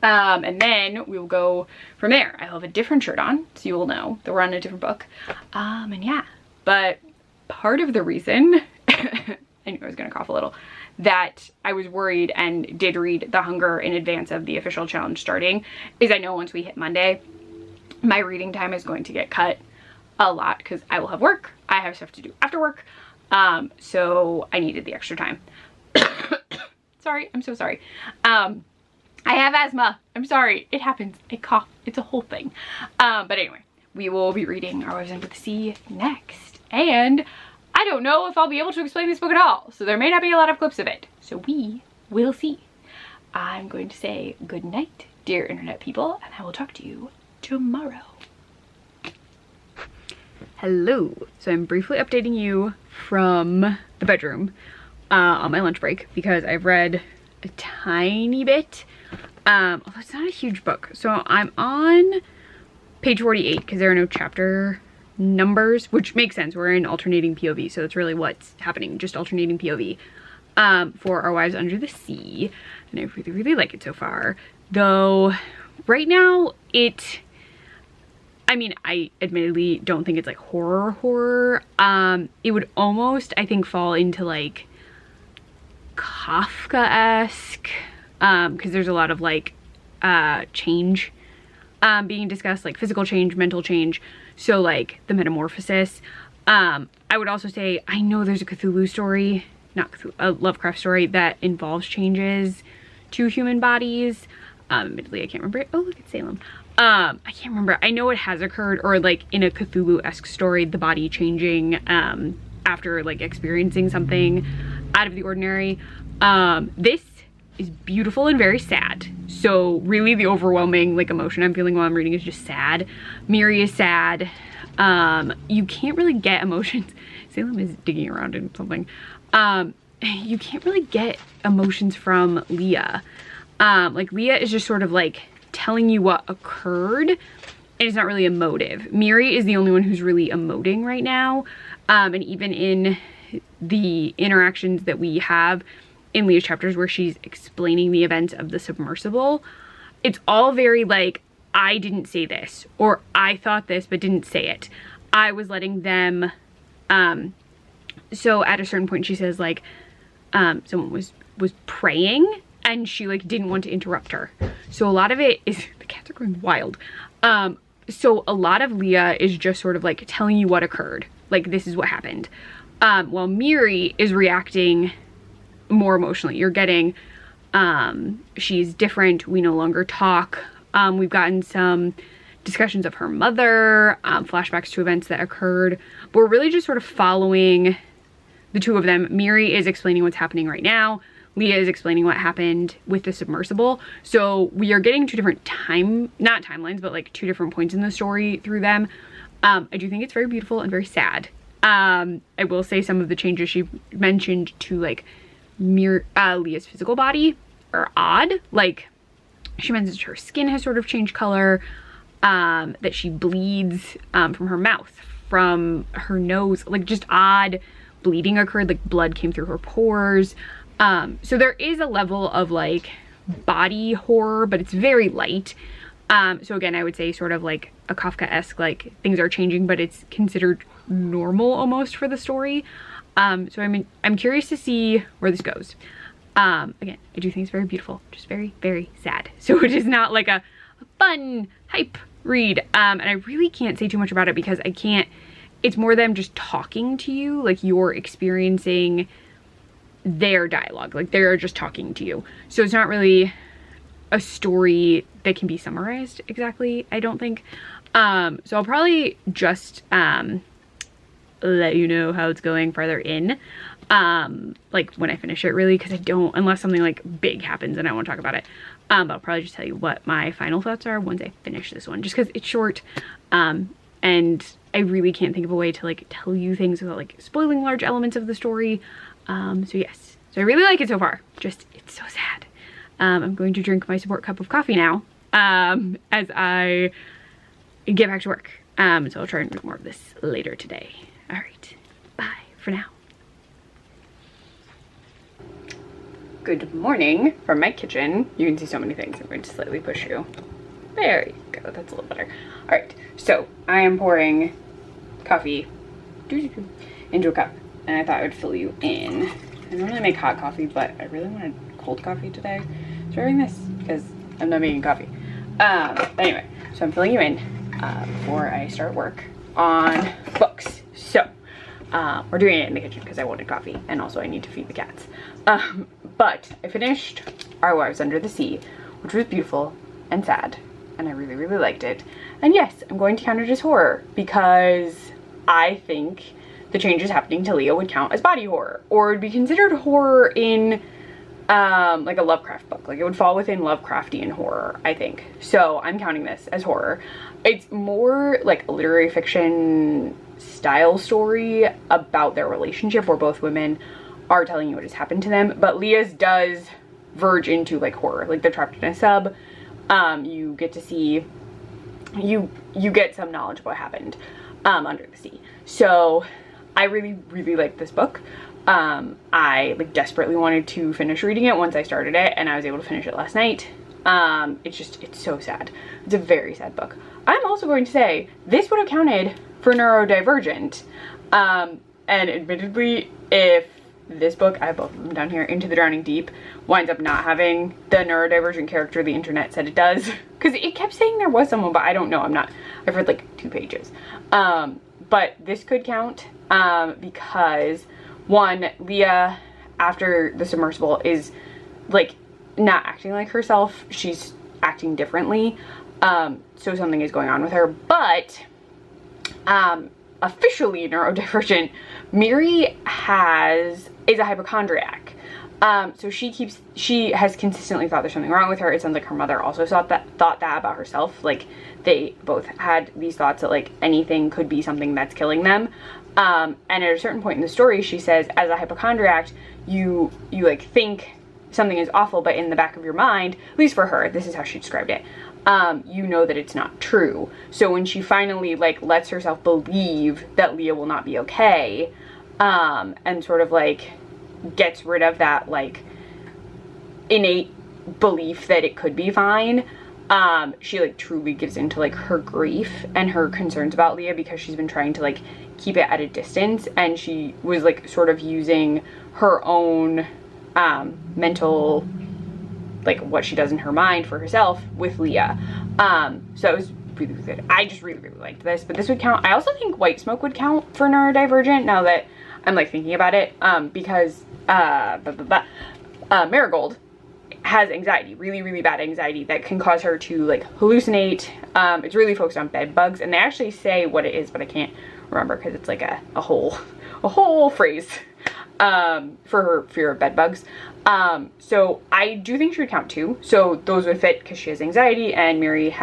S1: And then we will go from there. I'll have a different shirt on, so you will know that we're on a different book. And yeah, but part of the reason, I knew I was gonna cough a little, that I was worried and did read The Hunger in advance of the official challenge starting is I know once we hit Monday, my reading time is going to get cut a lot because I will have work. I have stuff to do after work. So I needed the extra time. Sorry, I'm so sorry. I have asthma. I'm sorry. It happens. I cough. It's a whole thing. But anyway, we will be reading Our Wives Under the Sea next. And I don't know if I'll be able to explain this book at all. So there may not be a lot of clips of it. So we will see. I'm going to say good night, dear internet people, and I will talk to you tomorrow. Hello. So I'm briefly updating you from the bedroom on my lunch break because I've read a tiny bit. Although it's not a huge book. So I'm on page 48 because there are no chapter numbers, which makes sense. We're in alternating POV, so that's really what's happening, just alternating POV for Our Wives Under the Sea. And I really, really like it so far. Though right now I mean, I admittedly don't think it's like horror. It would almost, I think, fall into like Kafka-esque, because there's a lot of like change being discussed, like physical change, mental change, so like the metamorphosis. I would also say I know there's a Cthulhu story, not Cthulhu, a Lovecraft story that involves changes to human bodies. Admittedly I can't remember it. Oh, look at Salem. I can't remember. I know it has occurred, or like in a Cthulhu-esque story, the body changing after like experiencing something out of the ordinary. This is beautiful and very sad. So really the overwhelming like emotion I'm feeling while I'm reading is just sad. Miri is sad. You can't really get emotions. Salem is digging around in something. You can't really get emotions from Leah. Like Leah is just sort of like telling you what occurred, and it's not really emotive. Miri is the only one who's really emoting right now. And even in the interactions that we have in Leah's chapters where she's explaining the events of the submersible, it's all very like, I didn't say this, or I thought this but didn't say it. I was letting them, so at a certain point she says like, someone was praying and she like didn't want to interrupt her. So a lot of it is, the cats are going wild. So a lot of Leah is just sort of like telling you what occurred. Like, this is what happened. While Miri is reacting more emotionally. You're getting, she's different. We no longer talk. We've gotten some discussions of her mother, flashbacks to events that occurred. But we're really just sort of following the two of them. Miri is explaining what's happening right now. Leah is explaining what happened with the submersible. So we are getting two different not timelines, but like two different points in the story through them. I do think it's very beautiful and very sad. I will say some of the changes she mentioned to like Leah's physical body are odd. Like, she mentions her skin has sort of changed color, that she bleeds from her mouth, from her nose, like just odd bleeding occurred, like blood came through her pores. So there is a level of like body horror, but it's very light. So again, I would say sort of like a Kafka-esque, like things are changing, but it's considered normal almost for the story. So I'm curious to see where this goes. Again, I do think it's very beautiful, just very, very sad. So it is not like a fun hype read. And I really can't say too much about it because it's more them just talking to you, like you're experiencing their dialogue, like they're just talking to you. So it's not really a story that can be summarized exactly, I don't think. So I'll probably just let you know how it's going farther in, like when I finish it, really, because I don't, unless something like big happens and I won't talk about it. But I'll probably just tell you what my final thoughts are once I finish this one, just because it's short, and I really can't think of a way to like tell you things without like spoiling large elements of the story. So yes, so I really like it so far, just it's so sad. I'm going to drink my support cup of coffee now, as I get back to work. So I'll try and do more of this later today. All right, bye for now. Good morning from my kitchen. You can see so many things. I'm going to slightly push you. There you go, that's a little better. All right, so I am pouring coffee into a cup, and I thought I would fill you in. I normally make hot coffee, but I really wanted cold coffee today. So I'm doing this because I'm not making coffee. But anyway, so I'm filling you in before I start work on books. So We're doing it in the kitchen because I wanted coffee, and also I need to feed the cats. But I finished Our Wives Under the Sea, which was beautiful and sad, and I really, really liked it. And yes, I'm going to count it as horror because I think the changes happening to Leah would count as body horror, or would be considered horror in like a Lovecraft book. Like, it would fall within Lovecraftian horror, I think. So I'm counting this as horror. It's more like a literary fiction style story about their relationship where both women are telling you what has happened to them, but Leah's does verge into like horror. Like, they're trapped in a sub. You get to see, you get some knowledge of what happened under the sea. So I really, really liked this book. I like desperately wanted to finish reading it once I started it, and I was able to finish it last night. It's so sad. It's a very sad book. I'm also going to say this would have counted for neurodivergent. And admittedly, if this book, I have both of them down here, Into the Drowning Deep, winds up not having the neurodivergent character the internet said it does, because it kept saying there was someone, but I don't know. I've read like 2 pages. But this could count because, one, Leah, after the submersible, is like not acting like herself. She's acting differently. So something is going on with her. But officially neurodivergent, Miri is a hypochondriac. So she has consistently thought there's something wrong with her. It sounds like her mother also thought that about herself. Like, they both had these thoughts that like anything could be something that's killing them. And at a certain point in the story, she says, as a hypochondriac, you like think something is awful, but in the back of your mind, at least for her, this is how she described it, you know that it's not true. So when she finally like lets herself believe that Leah will not be okay, and sort of like gets rid of that like innate belief that it could be fine, she like truly gives into like her grief and her concerns about Leah, because she's been trying to like keep it at a distance, and she was like sort of using her own mental, like what she does in her mind for herself with Leah. So it was really, really good. I just really, really liked this, but this would count. I also think White Smoke would count for neurodivergent now that I'm like thinking about it, because Marigold has anxiety, really, really bad anxiety that can cause her to like hallucinate. It's really focused on bed bugs, and they actually say what it is, but I can't remember because it's like a whole phrase for her fear of bed bugs. So I do think she would count too. So those would fit because she has anxiety, and Miri is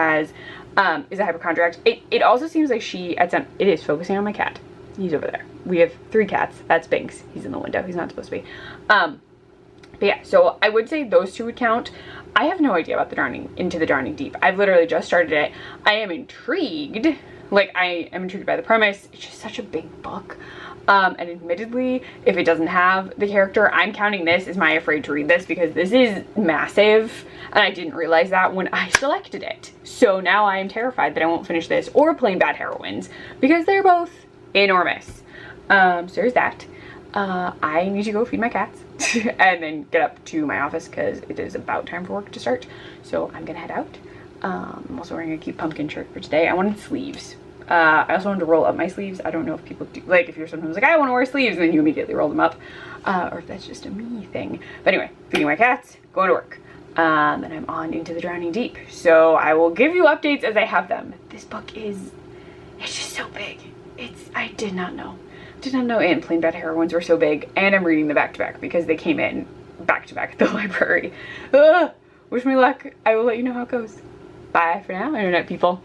S1: a hypochondriac. It also seems like it is focusing on my cat. He's over there. We have 3 cats. That's Binks. He's in the window. He's not supposed to be. But yeah, so I would say those 2 would count. I have no idea about Into the Drowning Deep. I've literally just started it. I am intrigued. Like, I am intrigued by the premise. It's just such a big book. And admittedly, if it doesn't have the character, I'm counting this as my afraid to read this, because this is massive, and I didn't realize that when I selected it. So now I am terrified that I won't finish this or plain Bad Heroines, because they're both enormous. So there's that. I need to go feed my cats and then get up to my office because it is about time for work to start. So I'm gonna head out. I'm also wearing a cute pumpkin shirt for today. I wanted sleeves. I also wanted to roll up my sleeves. I don't know if people do, like, if you're sometimes like, I want to wear sleeves, and then you immediately roll them up, or if that's just a me thing. But anyway, feeding my cats, going to work, and I'm on Into the Drowning Deep. So I will give you updates as I have them. This book it's just so big. I did not know, and Plain Bad Heroines were so big, and I'm reading the back-to-back because they came in back-to-back at the library. Wish me luck. I will let you know how it goes. Bye for now, internet people.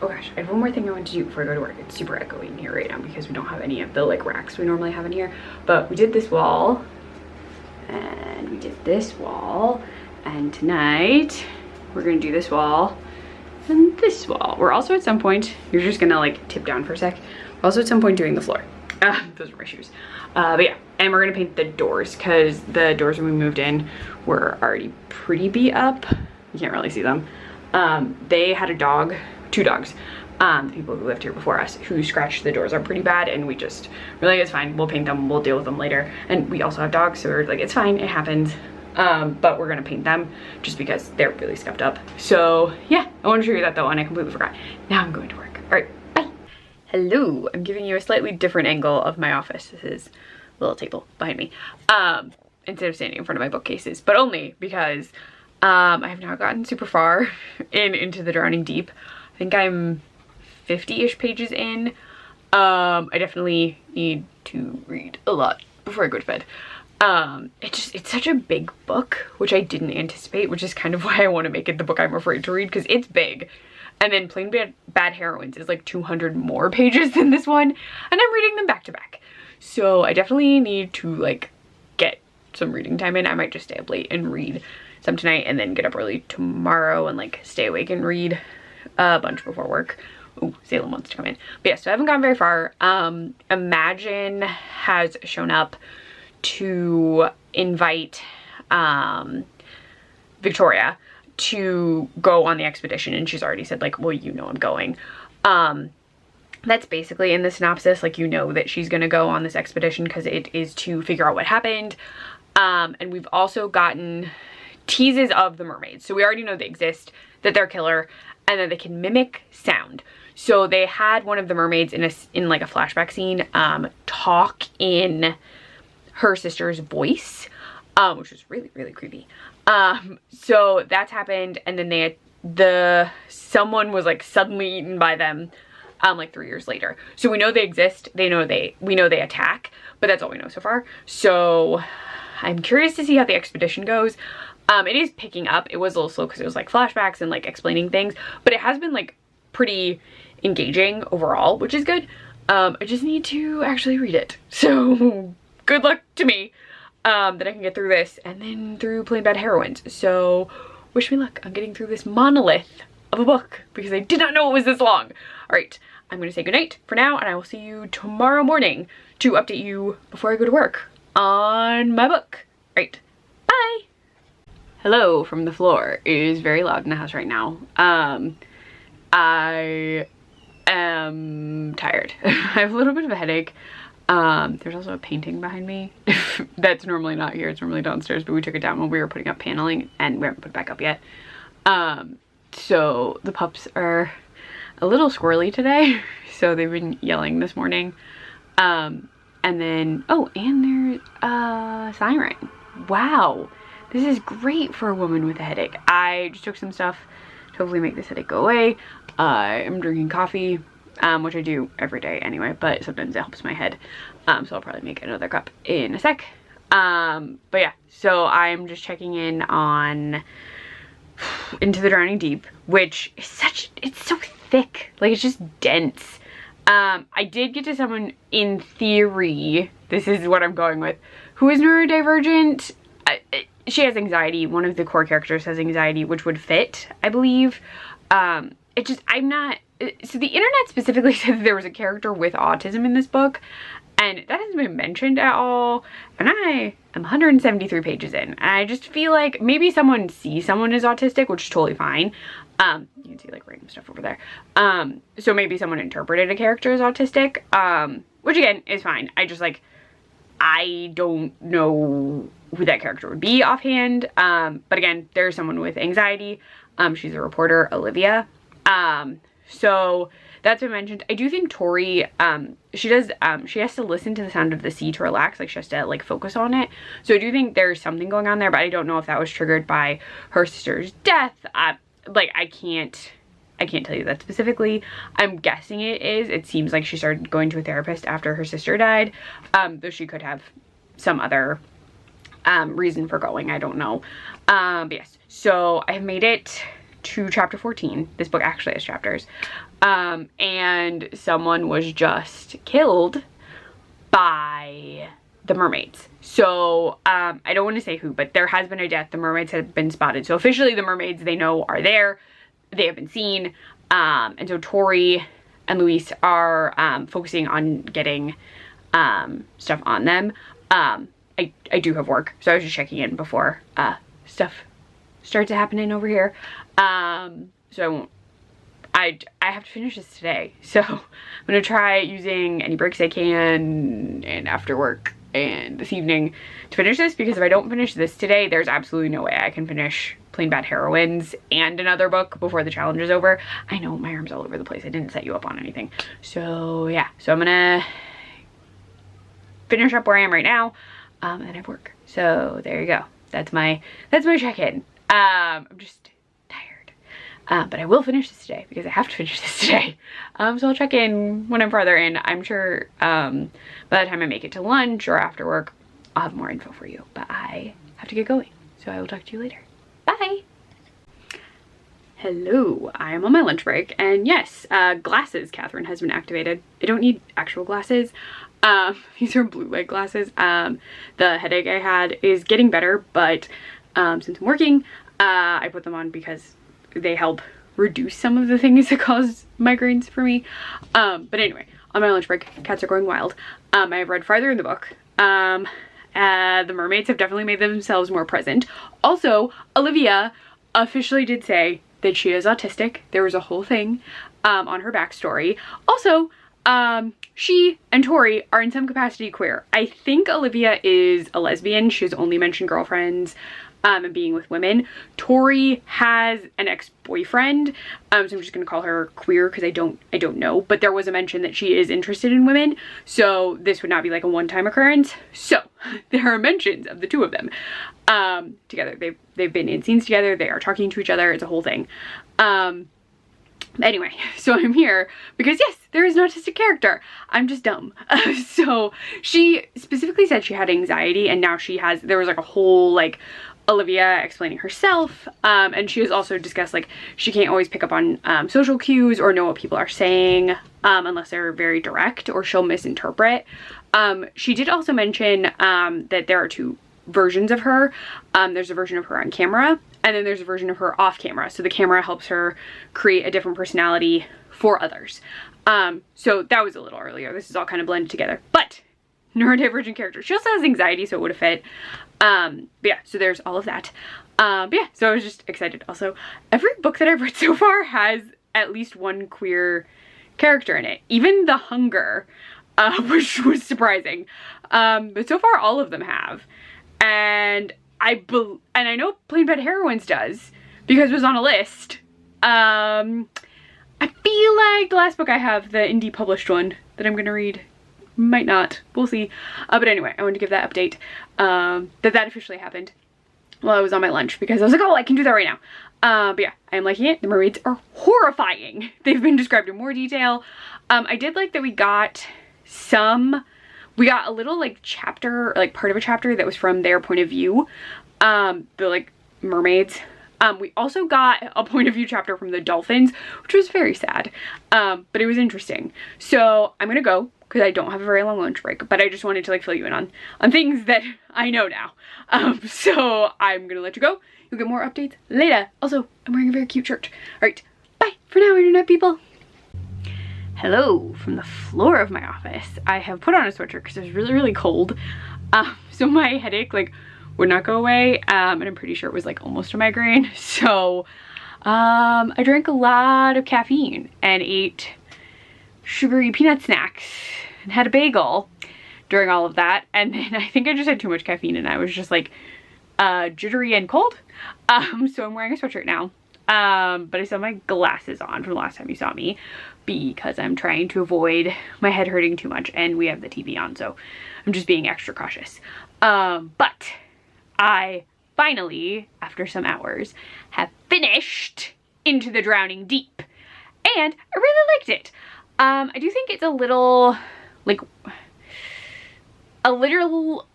S1: Oh gosh, I have one more thing I want to do before I go to work. It's super echoey in here right now because we don't have any of the like racks we normally have in here. But we did this wall, and we did this wall, and tonight we're gonna do this wall and this wall. We're also at some point, you're just gonna like tip down for a sec. We're also at some point doing the floor. Those are my shoes. But yeah, and we're gonna paint the doors because the doors when we moved in were already pretty beat up. You can't really see them. They had a dog, 2 dogs, the people who lived here before us, who scratched the doors up pretty bad, and we just, we're like, it's fine, we'll paint them, we'll deal with them later. And we also have dogs, so we're like, it's fine, it happens. But we're gonna paint them just because they're really scuffed up. So yeah, I want to show you that though, and I completely forgot. Now I'm going to work. All right, bye. Hello, I'm giving you a slightly different angle of my office. This is a little table behind me, instead of standing in front of my bookcases, but only because I have now gotten super far into the Drowning Deep. I think I'm 50-ish pages in. I definitely need to read a lot before I go to bed. It's such a big book, which I didn't anticipate, which is kind of why I want to make it the book I'm afraid to read, because it's big. And then Plain Bad Heroines is like 200 more pages than this one, and I'm reading them back to back. So I definitely need to like get some reading time in. I might just stay up late and read some tonight and then get up early tomorrow and like stay awake and read a bunch before work. Oh, Salem wants to come in. But yeah, so I haven't gone very far. Imagine has shown up to invite Victoria to go on the expedition, and she's already said like, well, you know I'm going. That's basically in the synopsis, like, you know that she's gonna go on this expedition because it is to figure out what happened. And we've also gotten teases of the mermaids, so we already know they exist, that they're killer, and that they can mimic sound. So they had one of the mermaids in like a flashback scene talk in her sister's voice, which was really, really creepy. So that's happened, and then someone was like suddenly eaten by them like 3 years later. So we know they exist, we know they attack, but that's all we know so far. So I'm curious to see how the expedition goes. It is picking up. It was a little slow because it was like flashbacks and like explaining things, but it has been like pretty engaging overall, which is good. I just need to actually read it. So good luck to me that I can get through this and then through Plain Bad Heroines. So wish me luck on getting through this monolith of a book, because I did not know it was this long. All right, I'm gonna say goodnight for now, and I will see you tomorrow morning to update you before I go to work on my book. All right, bye. Hello from the floor. It is very loud in the house right now. I am tired. I have a little bit of a headache. There's also a painting behind me that's normally not here. It's normally downstairs, but we took it down when we were putting up paneling, and we haven't put it back up yet. So the pups are a little squirrely today, so they've been yelling this morning. And then, oh, and there's a siren. Wow, this is great for a woman with a headache. I just took some stuff to hopefully make this headache go away. I am drinking coffee, which I do every day anyway, but sometimes it helps my head. So I'll probably make another cup in a sec. But yeah, so I'm just checking in on Into the Drowning Deep, which is it's so thick, like it's just dense. I did get to someone, in theory, this is what I'm going with, who is neurodivergent. She has anxiety. One of the core characters has anxiety, which would fit, I believe. I'm not, so the internet specifically said that there was a character with autism in this book, and that hasn't been mentioned at all, and I am 173 pages in, and I just feel like maybe someone sees someone as autistic, which is totally fine. You can see like random stuff over there. So maybe someone interpreted a character as autistic, which again is fine. I don't know who that character would be offhand. But again, there's someone with anxiety. She's a reporter, Olivia. So that's been mentioned. I do think Tori, she has to listen to the sound of the sea to relax. Like, she has to like focus on it. So I do think there's something going on there, but I don't know if that was triggered by her sister's death. Like, I can't tell you that specifically. I'm guessing it is. It seems like she started going to a therapist after her sister died, though she could have some other reason for going. I don't know. But yes, so I have made it to chapter 14. This book actually has chapters. And someone was just killed by the mermaids. So I don't want to say who, but there has been a death. The mermaids have been spotted. So officially the mermaids they know are there. They have been seen. And so Tori and Luis are focusing on getting stuff on them. I do have work, so I was just checking in before stuff starts happening over here. So I have to finish this today, so I'm gonna try using any breaks I can and after work and this evening to finish this, because if I don't finish this today, there's absolutely no way I can finish Plain Bad Heroines and another book before the challenge is over. I know my arm's all over the place. I didn't set you up on anything. So yeah, so I'm gonna finish up where I am right now, and then I have work. So there you go. That's my check-in. I'm just tired. But I will finish this today because I have to finish this today. So I'll check in when I'm farther in. I'm sure by the time I make it to lunch or after work, I'll have more info for you. But I have to get going. So I will talk to you later. Bye! Hello, I am on my lunch break, and yes, glasses, Catherine, has been activated. I don't need actual glasses. These are blue light glasses. The headache I had is getting better, but since I'm working, I put them on because they help reduce some of the things that cause migraines for me. But anyway, on my lunch break, cats are going wild. I have read farther in the book. The mermaids have definitely made themselves more present. Also, Olivia officially did say that she is autistic. There was a whole thing on her backstory. Also, she and Tori are in some capacity queer. I think Olivia is a lesbian. She's only mentioned girlfriends and being with women. Tori has an ex-boyfriend, so I'm just gonna call her queer because I don't know, but there was a mention that she is interested in women, so this would not be like a one-time occurrence. So there are mentions of the two of them together. They've been in scenes together. They are talking to each other. It's a whole thing. Anyway, so I'm here because yes, there is an autistic character. I'm just dumb. So she specifically said she had anxiety, and now there was like a whole like Olivia explaining herself, and she has also discussed like she can't always pick up on social cues or know what people are saying unless they're very direct, or she'll misinterpret. She did also mention that there are two versions of her. There's a version of her on camera, and then there's a version of her off camera. So the camera helps her create a different personality for others. So that was a little earlier. This is all kind of blended together, but neurodivergent character. She also has anxiety, so it would have fit. But yeah, so there's all of that. But yeah, so I was just excited. Also, every book that I've read so far has at least one queer character in it. Even The Hunger, which was surprising. But so far all of them have. And I know Plain Bad Heroines does because it was on a list. I feel like the last book I have, the indie published one that I'm gonna read, might not. We'll see. But anyway, I wanted to give that update that officially happened while I was on my lunch because I was like, oh, I can do that right now. But yeah, I am liking it. The mermaids are horrifying. They've been described in more detail. I did like that we got a little like chapter, like part of a chapter that was from their point of view, the like mermaids. We also got a point of view chapter from the dolphins, which was very sad, but it was interesting. So I'm gonna go because I don't have a very long lunch break, but I just wanted to like fill you in on things that I know now. So I'm gonna let you go. You'll get more updates later. Also, I'm wearing a very cute shirt. All right, bye for now, internet people. Hello from the floor of my office. I have put on a sweatshirt because it was really, really cold. So my headache like would not go away, and I'm pretty sure it was like almost a migraine. So I drank a lot of caffeine and ate sugary peanut snacks and had a bagel during all of that, and then I think I just had too much caffeine and I was just like jittery and cold. So I'm wearing a sweatshirt now, but I still have my glasses on from the last time you saw me because I'm trying to avoid my head hurting too much, and we have the TV on, so I'm just being extra cautious. But I finally, after some hours, have finished Into the Drowning Deep, and I really liked it. I do think it's a little, like, a little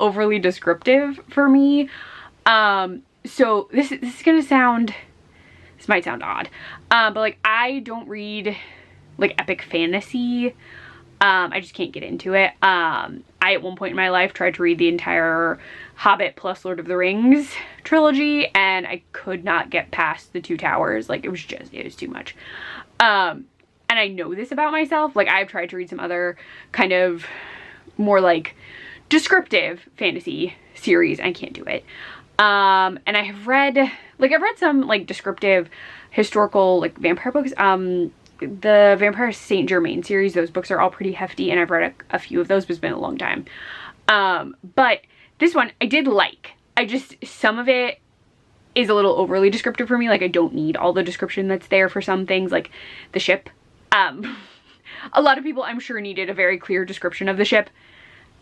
S1: overly descriptive for me. So this is gonna sound, this might sound odd, but like I don't read like epic fantasy. I just can't get into it. I at one point in my life tried to read the entire Hobbit plus Lord of the Rings trilogy, and I could not get past the Two Towers. Like it was too much. And I know this about myself. Like I've tried to read some other kind of more like descriptive fantasy series. I can't do it. And I've read some like descriptive historical like vampire books. The Vampire Saint Germain series, those books are all pretty hefty, and I've read a few of those, but it's been a long time. But this one I did like. some of it is a little overly descriptive for me. Like, I don't need all the description that's there for some things, like the ship. A lot of people, I'm sure, needed a very clear description of the ship.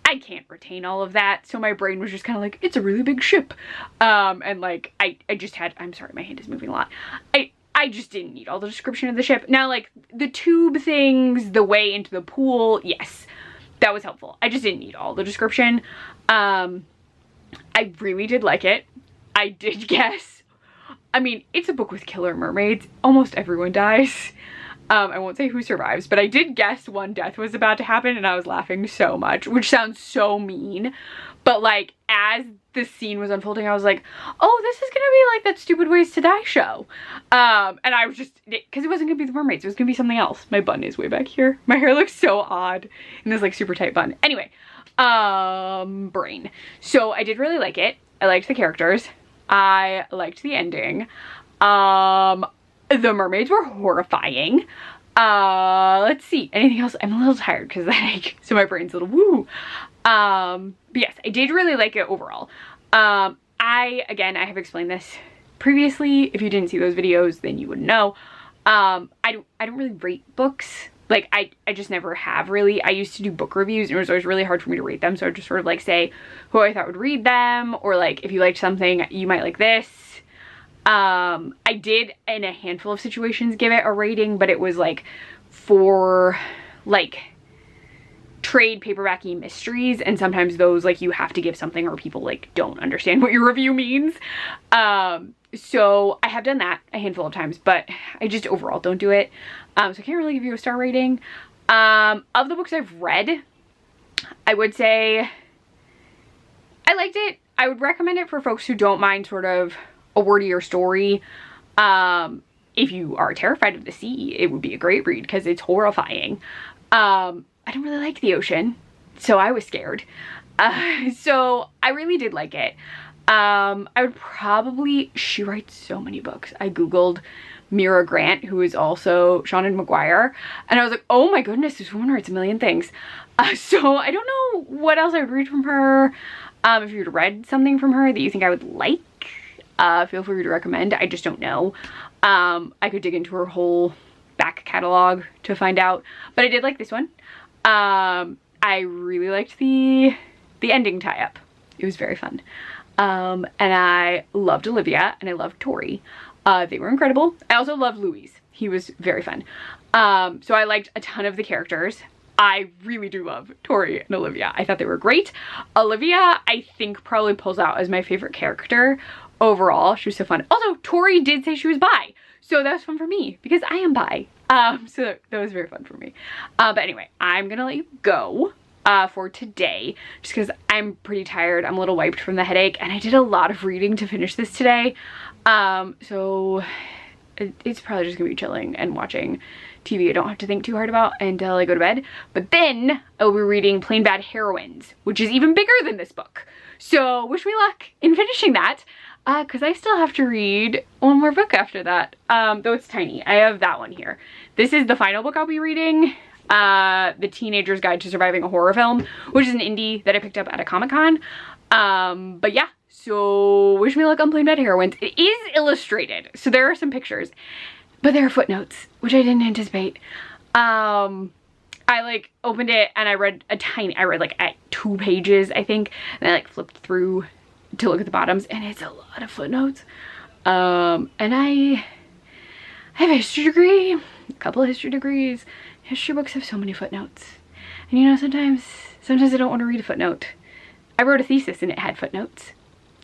S1: I can't retain all of that, so my brain was just kind of like, it's a really big ship. And like, I just had, I'm sorry, my hand is moving a lot. I just didn't need all the description of the ship. Now, like, the tube things, the way into the pool, yes, that was helpful. I just didn't need all the description. I really did like it. I did guess. I mean, it's a book with killer mermaids. Almost everyone dies. I won't say who survives, but I did guess one death was about to happen, and I was laughing so much, which sounds so mean. But like, as the scene was unfolding, I was like, oh, this is gonna be like that Stupid Ways to Die show. And I was just, because it wasn't gonna be the mermaids, it was gonna be something else. My bun is way back here. My hair looks so odd in this like super tight bun. Anyway, brain. So I did really like it. I liked the characters. I liked the ending. The mermaids were horrifying. Let's see, anything else? I'm a little tired because like, so my brain's a little woo. But yes, I did really like it overall. Again, I have explained this previously. If you didn't see those videos, then you would know. I don't really rate books. Like, I just never have really. I used to do book reviews, and it was always really hard for me to rate them. So I'd just sort of like say who I thought would read them, or like, if you liked something, you might like this. I did in a handful of situations give it a rating, but it was like for like trade paperbacky mysteries, and sometimes those like you have to give something or people like don't understand what your review means. So I have done that a handful of times, but I just overall don't do it. So I can't really give you a star rating. Of the books I've read, I would say I liked it. I would recommend it for folks who don't mind sort of a wordier story. If you are terrified of the sea, it would be a great read because it's horrifying. I don't really like the ocean, so I was scared. So I really did like it. I would probably, she writes so many books. I googled Mira Grant, who is also Seanan McGuire, and I was like, oh my goodness, this woman writes a million things. So I don't know what else I would read from her. If you'd read something from her that you think I would like, feel free to recommend. I just don't know. I could dig into her whole back catalog to find out, but I did like this one. I really liked the ending tie-up. It was very fun. And I loved Olivia and I loved Tori. They were incredible. I also loved Louise. He was very fun. So I liked a ton of the characters. I really do love Tori and Olivia. I thought they were great. Olivia, I think, probably pulls out as my favorite character overall. She was so fun. Also, Tori did say she was bi, so that was fun for me because I am bi. So that was very fun for me. But anyway, I'm gonna let you go for today just because I'm pretty tired. I'm a little wiped from the headache, and I did a lot of reading to finish this today. So it's probably just gonna be chilling and watching TV I don't have to think too hard about until I go to bed. But then I'll be reading Plain Bad Heroines, which is even bigger than this book. So wish me luck in finishing that, because I still have to read one more book after that, though it's tiny. I have that one here. This is the final book I'll be reading, The Teenager's Guide to Surviving a Horror Film, which is an indie that I picked up at a Comic-Con. But yeah, so wish me luck on Plain Bad Heroines. It is illustrated, so there are some pictures, but there are footnotes, which I didn't anticipate. I like opened it and I read like at 2 pages, I think, and I like flipped through to look at the bottoms, and it's a lot of footnotes. And I have a history degree, a couple of history degrees. History books have so many footnotes. And you know, sometimes I don't want to read a footnote. I wrote a thesis and it had footnotes,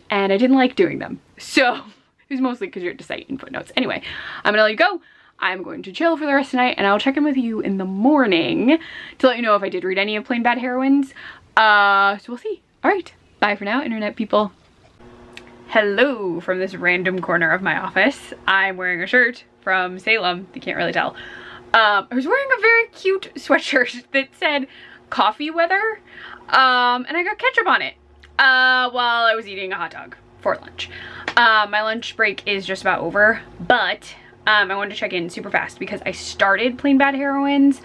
S1: and I didn't like doing them. So it was mostly because you had to cite in footnotes. Anyway, I'm gonna let you go. I'm going to chill for the rest of the night, and I'll check in with you in the morning to let you know if I did read any of Plain Bad Heroines. So we'll see. All right, bye for now, internet people. Hello from this random corner of my office. I'm wearing a shirt from Salem. You can't really tell. I was wearing a very cute sweatshirt that said coffee weather, and I got ketchup on it while I was eating a hot dog for lunch. My lunch break is just about over, but I wanted to check in super fast because I started Plain Bad Heroines.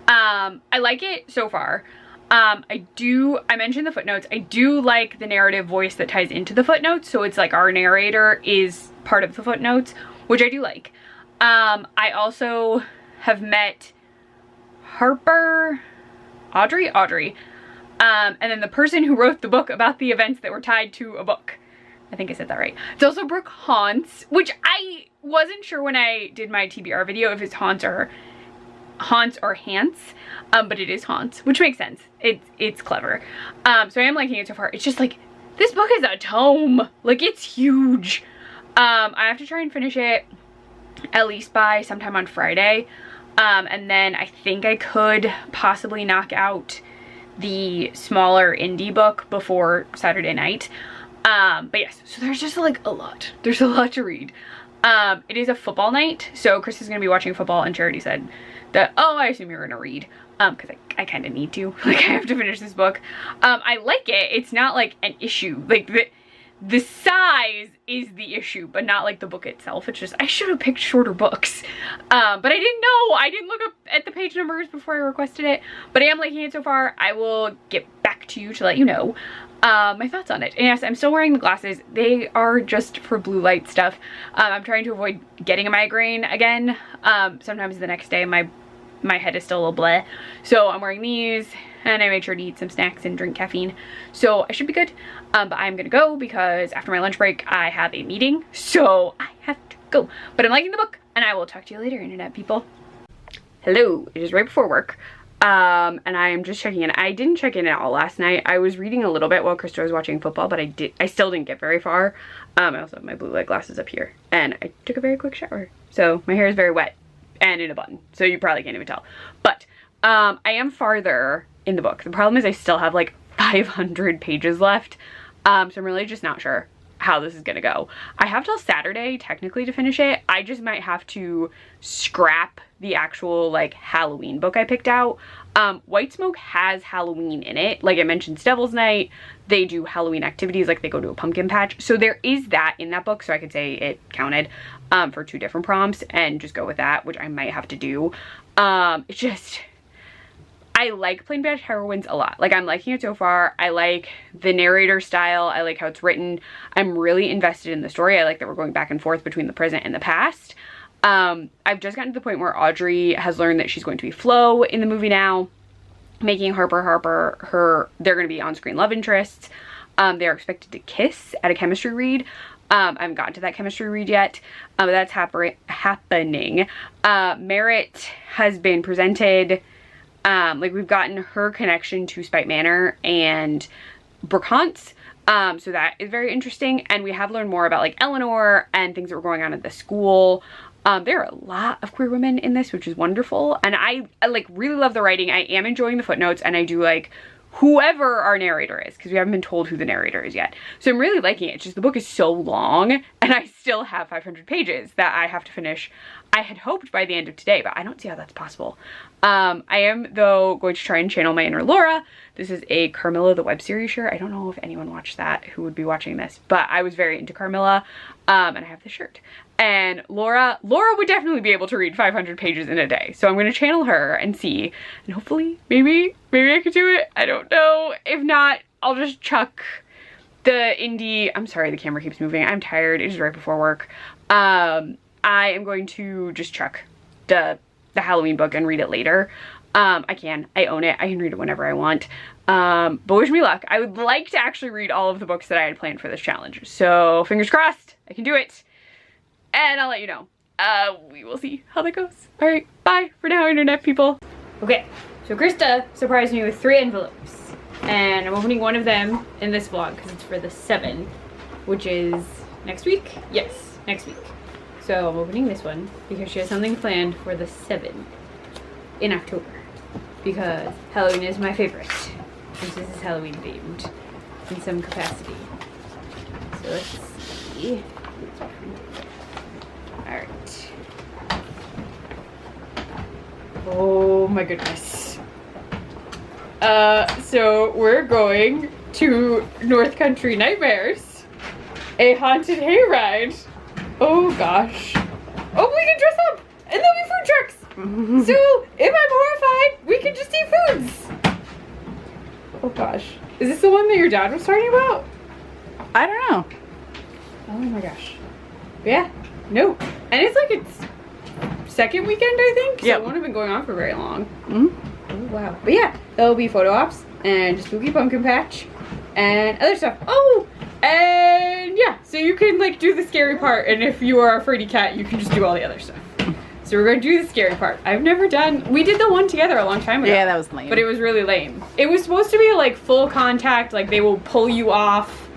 S1: I like it so far. I mentioned the footnotes. I do like the narrative voice that ties into the footnotes. So it's like our narrator is part of the footnotes, which I do like. I also have met Audrey. And then the person who wrote the book about the events that were tied to a book. I think I said that right. It's also Brooke Haunts, which I wasn't sure when I did my TBR video if it's Haunts or Hants, but it is Haunts, which makes sense. It's clever. So I am liking it so far. It's just like, this book is a tome. Like, it's huge. I have to try and finish it at least by sometime on Friday. And then I think I could possibly knock out the smaller indie book before Saturday night. But yes, so there's just like a lot. There's a lot to read. It is a football night, so Chris is gonna be watching football, and Charity said that, oh, I assume you're gonna read, because I kind of need to. Like, I have to finish this book. I like it. It's not like an issue. Like, the size is the issue, but not like the book itself. It's just, I should have picked shorter books. But I didn't know. I didn't look up at the page numbers before I requested it, but I am liking it so far. I will get back to you to let you know my thoughts on it. And yes, I'm still wearing the glasses. They are just for blue light stuff. I'm trying to avoid getting a migraine again. Sometimes the next day my head is still a little bleh. So I'm wearing these, and I made sure to eat some snacks and drink caffeine. So I should be good. But I'm gonna go because after my lunch break, I have a meeting. So I have to go. But I'm liking the book, and I will talk to you later, internet people. Hello, it is right before work. And I'm just checking in. I didn't check in at all last night. I was reading a little bit while Krista was watching football, but I still didn't get very far. I also have my blue light glasses up here, and I took a very quick shower. So my hair is very wet and in a bun, so you probably can't even tell. But I am farther in the book. The problem is I still have like 500 pages left. So I'm really just not sure how this is gonna go. I have till Saturday technically to finish it. I just might have to scrap the actual like Halloween book I picked out. White Smoke has Halloween in it. Like, it mentions Devil's Night. They do Halloween activities, like they go to a pumpkin patch. So there is that in that book, so I could say it counted for 2 different prompts and just go with that, which I might have to do. It's just, I like playing Bad Heroines a lot. Like, I'm liking it so far. I like the narrator style. I like how it's written. I'm really invested in the story. I like that we're going back and forth between the present and the past. I've just gotten to the point where Audrey has learned that she's going to be Flo in the movie now, making Harper they're going to be on-screen love interests. They're expected to kiss at a chemistry read. I haven't gotten to that chemistry read yet, but that's happening. Merritt has been presented, like, we've gotten her connection to Spite Manor and Brooke Haunts. So that is very interesting. And we have learned more about like Eleanor and things that were going on at the school. There are a lot of queer women in this, which is wonderful. And I like really love the writing. I am enjoying the footnotes, and I do like whoever our narrator is, because we haven't been told who the narrator is yet. So I'm really liking it. It's just the book is so long, and I still have 500 pages that I have to finish. I had hoped by the end of today, but I don't see how that's possible. I am, though, going to try and channel my inner Laura. This is a Carmilla the web series shirt. I don't know if anyone watched that who would be watching this, but I was very into Carmilla, and I have this shirt. And Laura would definitely be able to read 500 pages in a day. So I'm going to channel her and see, and hopefully, maybe I could do it. I don't know. If not, I'll just chuck the indie. I'm sorry, the camera keeps moving. I'm tired. It is right before work. I am going to just chuck the Halloween book and read it later. I own it. I can read it whenever I want. But wish me luck. I would like to actually read all of the books that I had planned for this challenge. So fingers crossed, I can do it. And I'll let you know. We will see how that goes. All right, bye for now, internet people. Okay, so Krista surprised me with 3 envelopes. And I'm opening one of them in this vlog because it's for the 7, which is next week? Yes, next week. So I'm opening this one because she has something planned for the 7 in October. Because Halloween is my favorite. And this is Halloween themed in some capacity. So let's see. Alright. Oh my goodness. So we're going to North Country Nightmares, a haunted hayride. Oh gosh. Oh, we can dress up and there'll be food trucks. So if I'm horrified, we can just eat foods. dad was talking about?
S7: I don't know.
S1: Oh my gosh. Yeah. No. And it's like its second weekend, I think. So
S7: Yep.
S1: it won't have been going on for very long.
S7: Mm-hmm.
S1: Oh wow. But yeah, there'll be photo ops and spooky pumpkin patch and other stuff. Oh! And yeah, so you can like do the scary part, and if you are a fraidy cat, you can just do all the other stuff. So we're gonna do the scary part. I've never done, we did the one together a long time ago.
S7: Yeah, that was lame.
S1: But it was really lame. It was supposed to be like full contact, like they will pull you off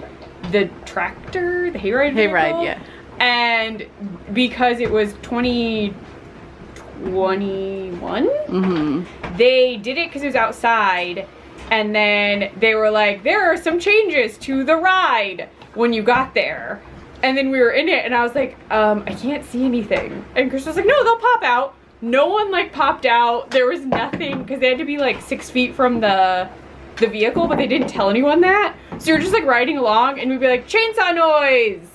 S1: the tractor, the hayride vehicle.
S7: Hayride, yeah.
S1: And because it was 2021, they did it because it was outside, and then they were like, there are some changes to the ride when you got there. And then we were in it, and I was like, I can't see anything. And Chris was like, no, they'll pop out. No one like popped out. There was nothing, because they had to be like 6 feet from the vehicle, but they didn't tell anyone that. So you're just like riding along, and we'd be like, chainsaw noise!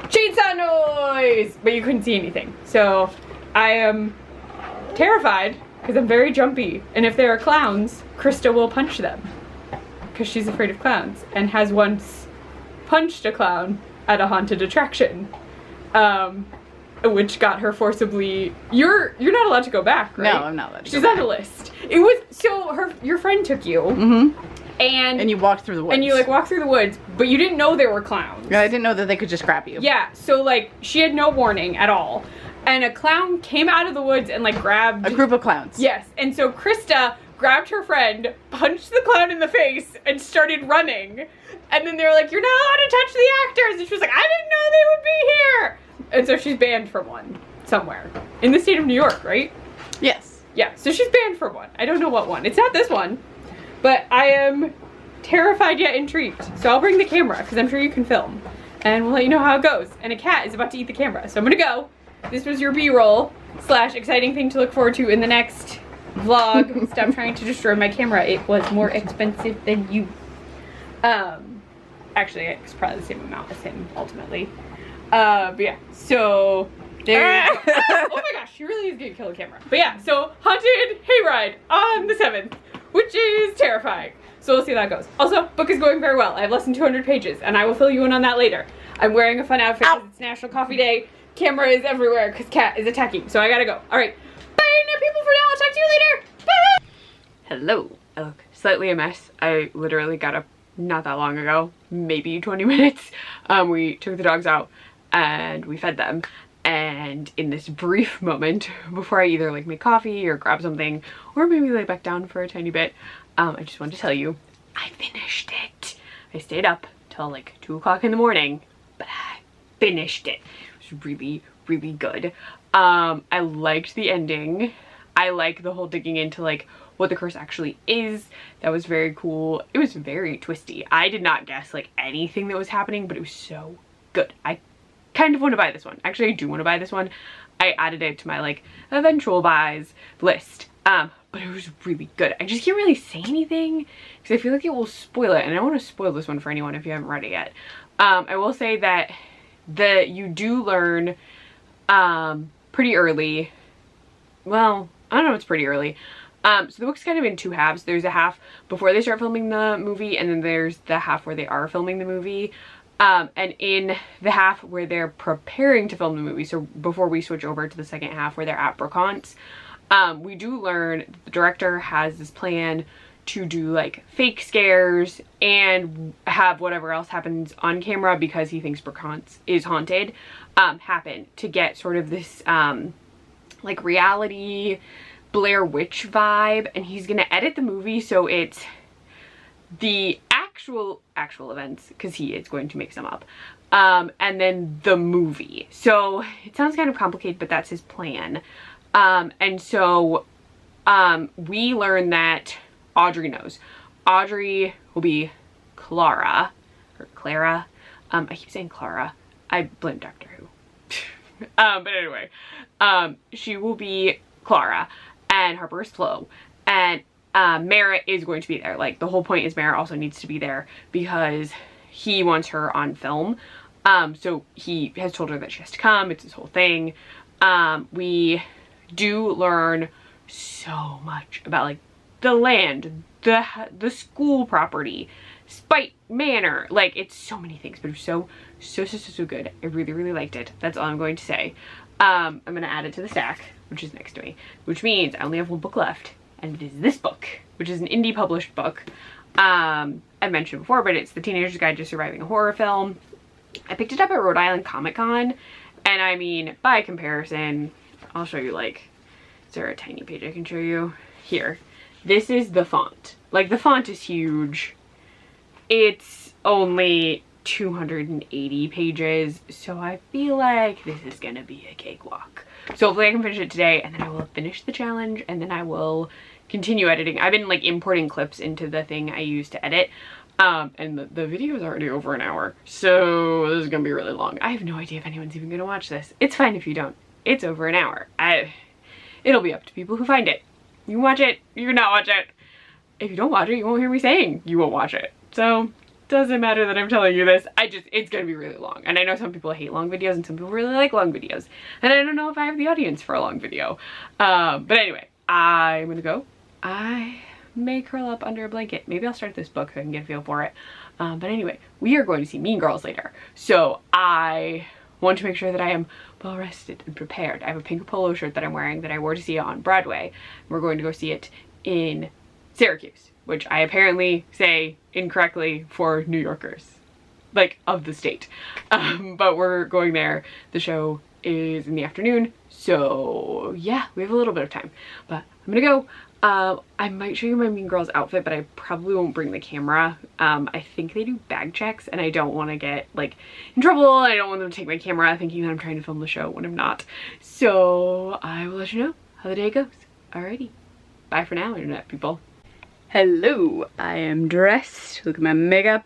S1: Chainsaw noise! But you couldn't see anything. So I am terrified, because I'm very jumpy. And if there are clowns, Krista will punch them, because she's afraid of clowns, and has once punched a clown at a haunted attraction, which got her forcibly. You're not allowed to go back, right?
S7: No, I'm not allowed to
S1: She's
S7: go
S1: on the list. It was so your friend took you,
S7: And you walked through the woods.
S1: and you like walked through the woods, but you didn't know there were clowns.
S7: Yeah, I didn't know that they could just grab you.
S1: Yeah, so like she had no warning at all, and a clown came out of the woods and like grabbed
S7: A group of clowns.
S1: Yes, and so Krista grabbed her friend, punched the clown in the face, and started running. And then they were like, you're not allowed to touch the actors. And she was like, I didn't know they would be here. And so she's banned from one somewhere. In the state of New York, right?
S7: Yes.
S1: Yeah, so she's banned from one. I don't know what one. It's not this one. But I am terrified yet intrigued. So I'll bring the camera, because I'm sure you can film. And we'll let you know how it goes. And a cat is about to eat the camera. So I'm going to go. This was your B-roll / exciting thing to look forward to in the next vlog. Stop trying to destroy my camera. It was more expensive than you. Actually, it's probably the same amount as him ultimately. But yeah, so there. Oh my gosh, he really is gonna kill a camera. But yeah, so haunted hayride on the 7th, which is terrifying. So we'll see how that goes. Also, book is going very well. I have less than 200 pages, and I will fill you in on that later. I'm wearing a fun outfit because it's National Coffee Day. Camera is everywhere because Cat is attacking, so I gotta go. All right, bye, now people for now. I'll talk to you later. Bye. Hello. I look slightly a mess. I literally got up not that long ago, maybe 20 minutes. We took the dogs out and we fed them. And in this brief moment, before I either like make coffee or grab something, or maybe lay back down for a tiny bit, I just wanted to tell you, I finished it. I stayed up till like 2 o'clock in the morning, but I finished it. It was really, really good. I liked the ending. I like the whole digging into like what the curse actually is. That was very cool. It was very twisty. I did not guess like anything that was happening, but it was so good. I kind of want to buy this one. Actually, I do want to buy this one. I added it to my like eventual buys list. But it was really good. I just can't really say anything because I feel like it will spoil it, and I don't want to spoil this one for anyone if you haven't read it yet. I will say that you do learn pretty early. Well, I don't know, it's pretty early. So the book's kind of in 2 halves. There's a half before they start filming the movie, and then there's the half where they are filming the movie. And in the half where they're preparing to film the movie, so before we switch over to the second half where they're at Brocantes, we do learn that the director has this plan to do like fake scares and have whatever else happens on camera because he thinks Brocantes is haunted, happen to get sort of this like reality Blair Witch vibe, and he's gonna edit the movie so it's the actual events, because he is going to make some up, and then the movie. So it sounds kind of complicated, but that's his plan. And so we learn that Audrey knows. Audrey will be Clara, or Clara. I keep saying Clara. I blame Doctor Who. But anyway, she will be Clara, and Harper is Flo, and Merritt is going to be there. Like, the whole point is Merritt also needs to be there because he wants her on film. So he has told her that she has to come. It's this whole thing. We do learn so much about like the land, the school property, Spite Manor. Like, it's so many things, but it was so good. I really liked it. That's all I'm going to say. I'm gonna add it to the stack, which is next to me, which means I only have one book left, and it is this book, which is an indie published book. I mentioned before, but it's The Teenager's Guide to Surviving a Horror Film. I picked it up at Rhode Island Comic Con, and I mean, by comparison, I'll show you, like, is there a tiny page I can show you? Here. This is the font. Like, the font is huge. It's only 280 pages, so I feel like this is gonna be a cakewalk. So hopefully I can finish it today, and then I will finish the challenge, and then I will continue editing. I've been like importing clips into the thing I use to edit, and the video is already over an hour, so this is gonna be really long. I have no idea if anyone's even gonna watch this. It's fine if you don't. It's over an hour. It'll be up to people who find it. You can watch it, you can not watch it. If you don't watch it, you won't hear me saying you won't watch it. So doesn't matter that I'm telling you this. It's gonna be really long. And I know some people hate long videos and some people really like long videos. And I don't know if I have the audience for a long video. But anyway, I'm gonna go. I may curl up under a blanket. Maybe I'll start this book so I can get a feel for it. But anyway, we are going to see Mean Girls later. So I want to make sure that I am well rested and prepared. I have a pink polo shirt that I'm wearing that I wore to see it on Broadway. We're going to go see it in Syracuse, which I apparently say incorrectly for New Yorkers, like, of the state. But we're going there. The show is in the afternoon, so yeah, we have a little bit of time. But I'm gonna go. I might show you my Mean Girls outfit, but I probably won't bring the camera. I think they do bag checks, and I don't want to get, like, in trouble. I don't want them to take my camera thinking that I'm trying to film the show when I'm not. So I will let you know how the day goes. Alrighty. Bye for now, internet people. Hello, I am dressed. Look at my makeup.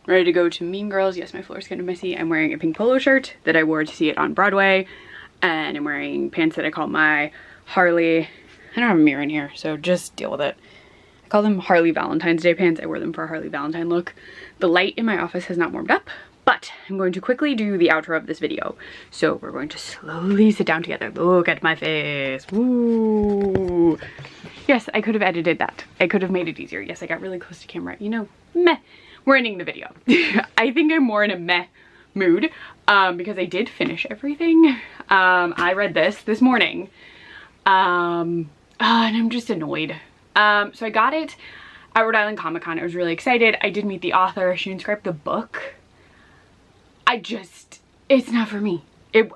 S1: I'm ready to go to Mean Girls. Yes, my floor is kind of messy. I'm wearing a pink polo shirt that I wore to see it on Broadway, and I'm wearing pants that I call my Harley. I don't have a mirror in here, so just deal with it. I call them Harley Valentine's Day pants. I wore them for a Harley Valentine look. The light in my office has not warmed up, but I'm going to quickly do the outro of this video. So we're going to slowly sit down together. Look at my face. Woo! Yes, I could have edited that. I could have made it easier. Yes, I got really close to camera. You know, meh. We're ending the video. I think I'm more in a meh mood because I did finish everything. I read this morning. And I'm just annoyed. So I got it at Rhode Island Comic Con. I was really excited. I did meet the author. She inscribed the book. It's not for me. It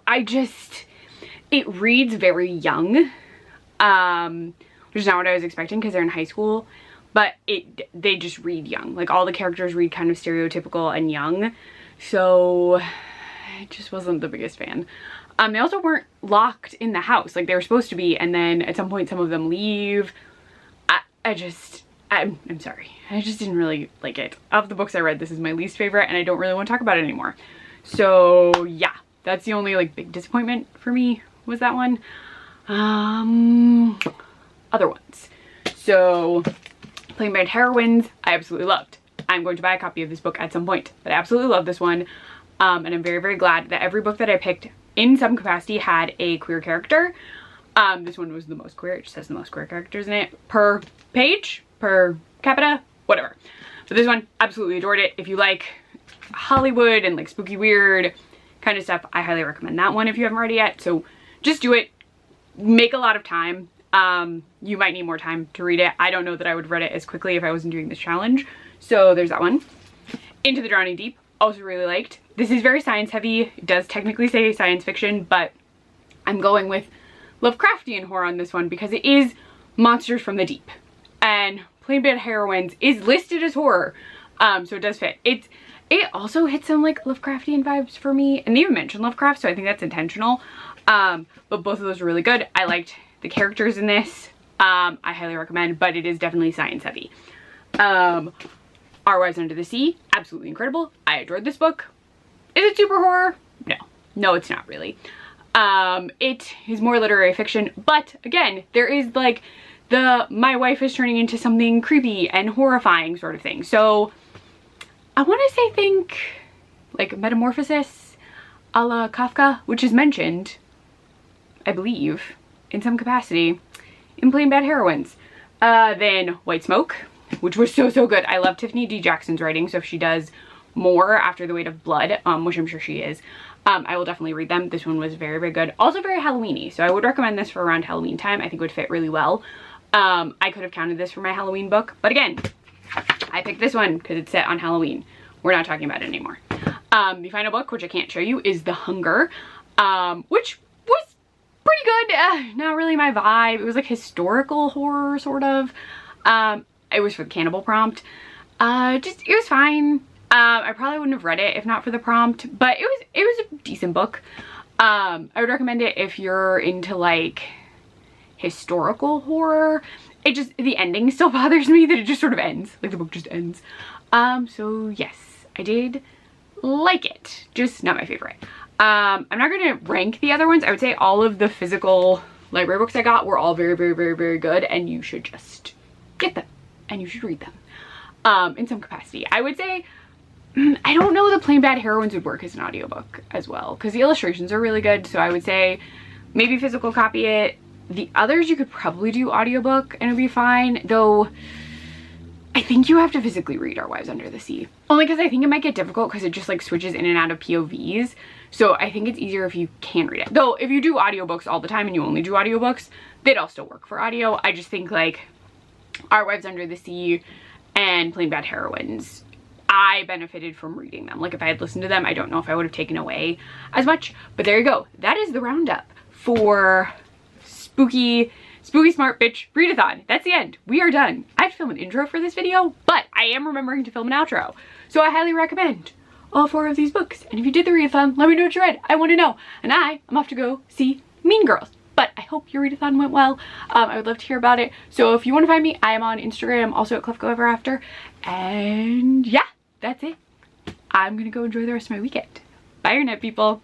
S1: reads very young, which is not what I was expecting because they're in high school, but they just read young. Like, all the characters read kind of stereotypical and young, so I just wasn't the biggest fan. They also weren't locked in the house like they were supposed to be, and then at some point some of them leave. I'm sorry. I just didn't really like it. Of the books I read, this is my least favorite, and I don't really want to talk about it anymore. So yeah, that's the only, like, big disappointment for me, was that one. Other ones. So Playing Bad Heroines, I absolutely loved. I'm going to buy a copy of this book at some point, but I absolutely love this one. And I'm very glad that every book that I picked in some capacity had a queer character. This one was the most queer. It just has the most queer characters in it per page, per capita, whatever. But this one, absolutely adored it. If you like Hollywood and, like, spooky weird kind of stuff, I highly recommend that one if you haven't read it yet. So just do it. Make a lot of time. You might need more time to read it. I don't know that I would have read it as quickly if I wasn't doing this challenge. So there's that one. Into the Drowning Deep, also really liked. This is very science heavy. It does technically say science fiction, but I'm going with Lovecraftian horror on this one because it is monsters from the deep. And Plain Bad Heroines is listed as horror, so it does fit. It also hits some, like, Lovecraftian vibes for me, and they even mentioned Lovecraft, so I think that's intentional. But both of those are really good. I liked the characters in this. I highly recommend, but it is definitely science heavy. Our Wives Under the Sea, absolutely incredible. I adored this book. Is it super horror? No, it's not really. It is more literary fiction, but again, there is, like, my wife is turning into something creepy and horrifying sort of thing. So I want to say think like metamorphosis a la Kafka, which is mentioned, I believe, in some capacity in Plain Bad Heroines. Then White Smoke, which was so, so good. I love Tiffany D. Jackson's writing, so if she does more after The Weight of Blood, which I'm sure she is, I will definitely read them. This one was very, very good. Also very Halloween-y, so I would recommend this for around Halloween time. I think it would fit really well. I could have counted this for my Halloween book, but again, I picked this one because it's set on Halloween. We're not talking about it anymore. The final book, which I can't show you, is The Hunger, which was pretty good. Not really my vibe. It was like historical horror, sort of. It was for the cannibal prompt. It was fine. I probably wouldn't have read it if not for the prompt, but it was a decent book. I would recommend it if you're into like historical horror. The ending still bothers me that it just sort of ends. Like the book just ends. So yes, I did like it. Just not my favorite. I'm not going to rank the other ones. I would say all of the physical library books I got were all very, very, very, very good, and you should just get them and you should read them in some capacity. I would say, I don't know that Plain Bad Heroines would work as an audiobook as well because the illustrations are really good, so I would say maybe physical copy it. The others you could probably do audiobook and it'd be fine, though I think you have to physically read Our Wives Under the Sea. Only because I think it might get difficult because it just like switches in and out of POVs. So I think it's easier if you can read it. Though if you do audiobooks all the time and you only do audiobooks, they'd all still work for audio. I just think like Our Wives Under the Sea and Plain Bad Heroines, I benefited from reading them. Like if I had listened to them, I don't know if I would have taken away as much. But there you go. That is the roundup for Spooky Smart Bitch Readathon. That's the end. We are done. I have to film an intro for this video, but I am remembering to film an outro. So I highly recommend all 4 of these books. And if you did the readathon, let me know what you read. I want to know. And I'm off to go see Mean Girls. But I hope your readathon went well. I would love to hear about it. So if you want to find me, I am on Instagram, also at ClefGoEverAfter. And yeah, that's it. I'm gonna go enjoy the rest of my weekend. Bye, internet people.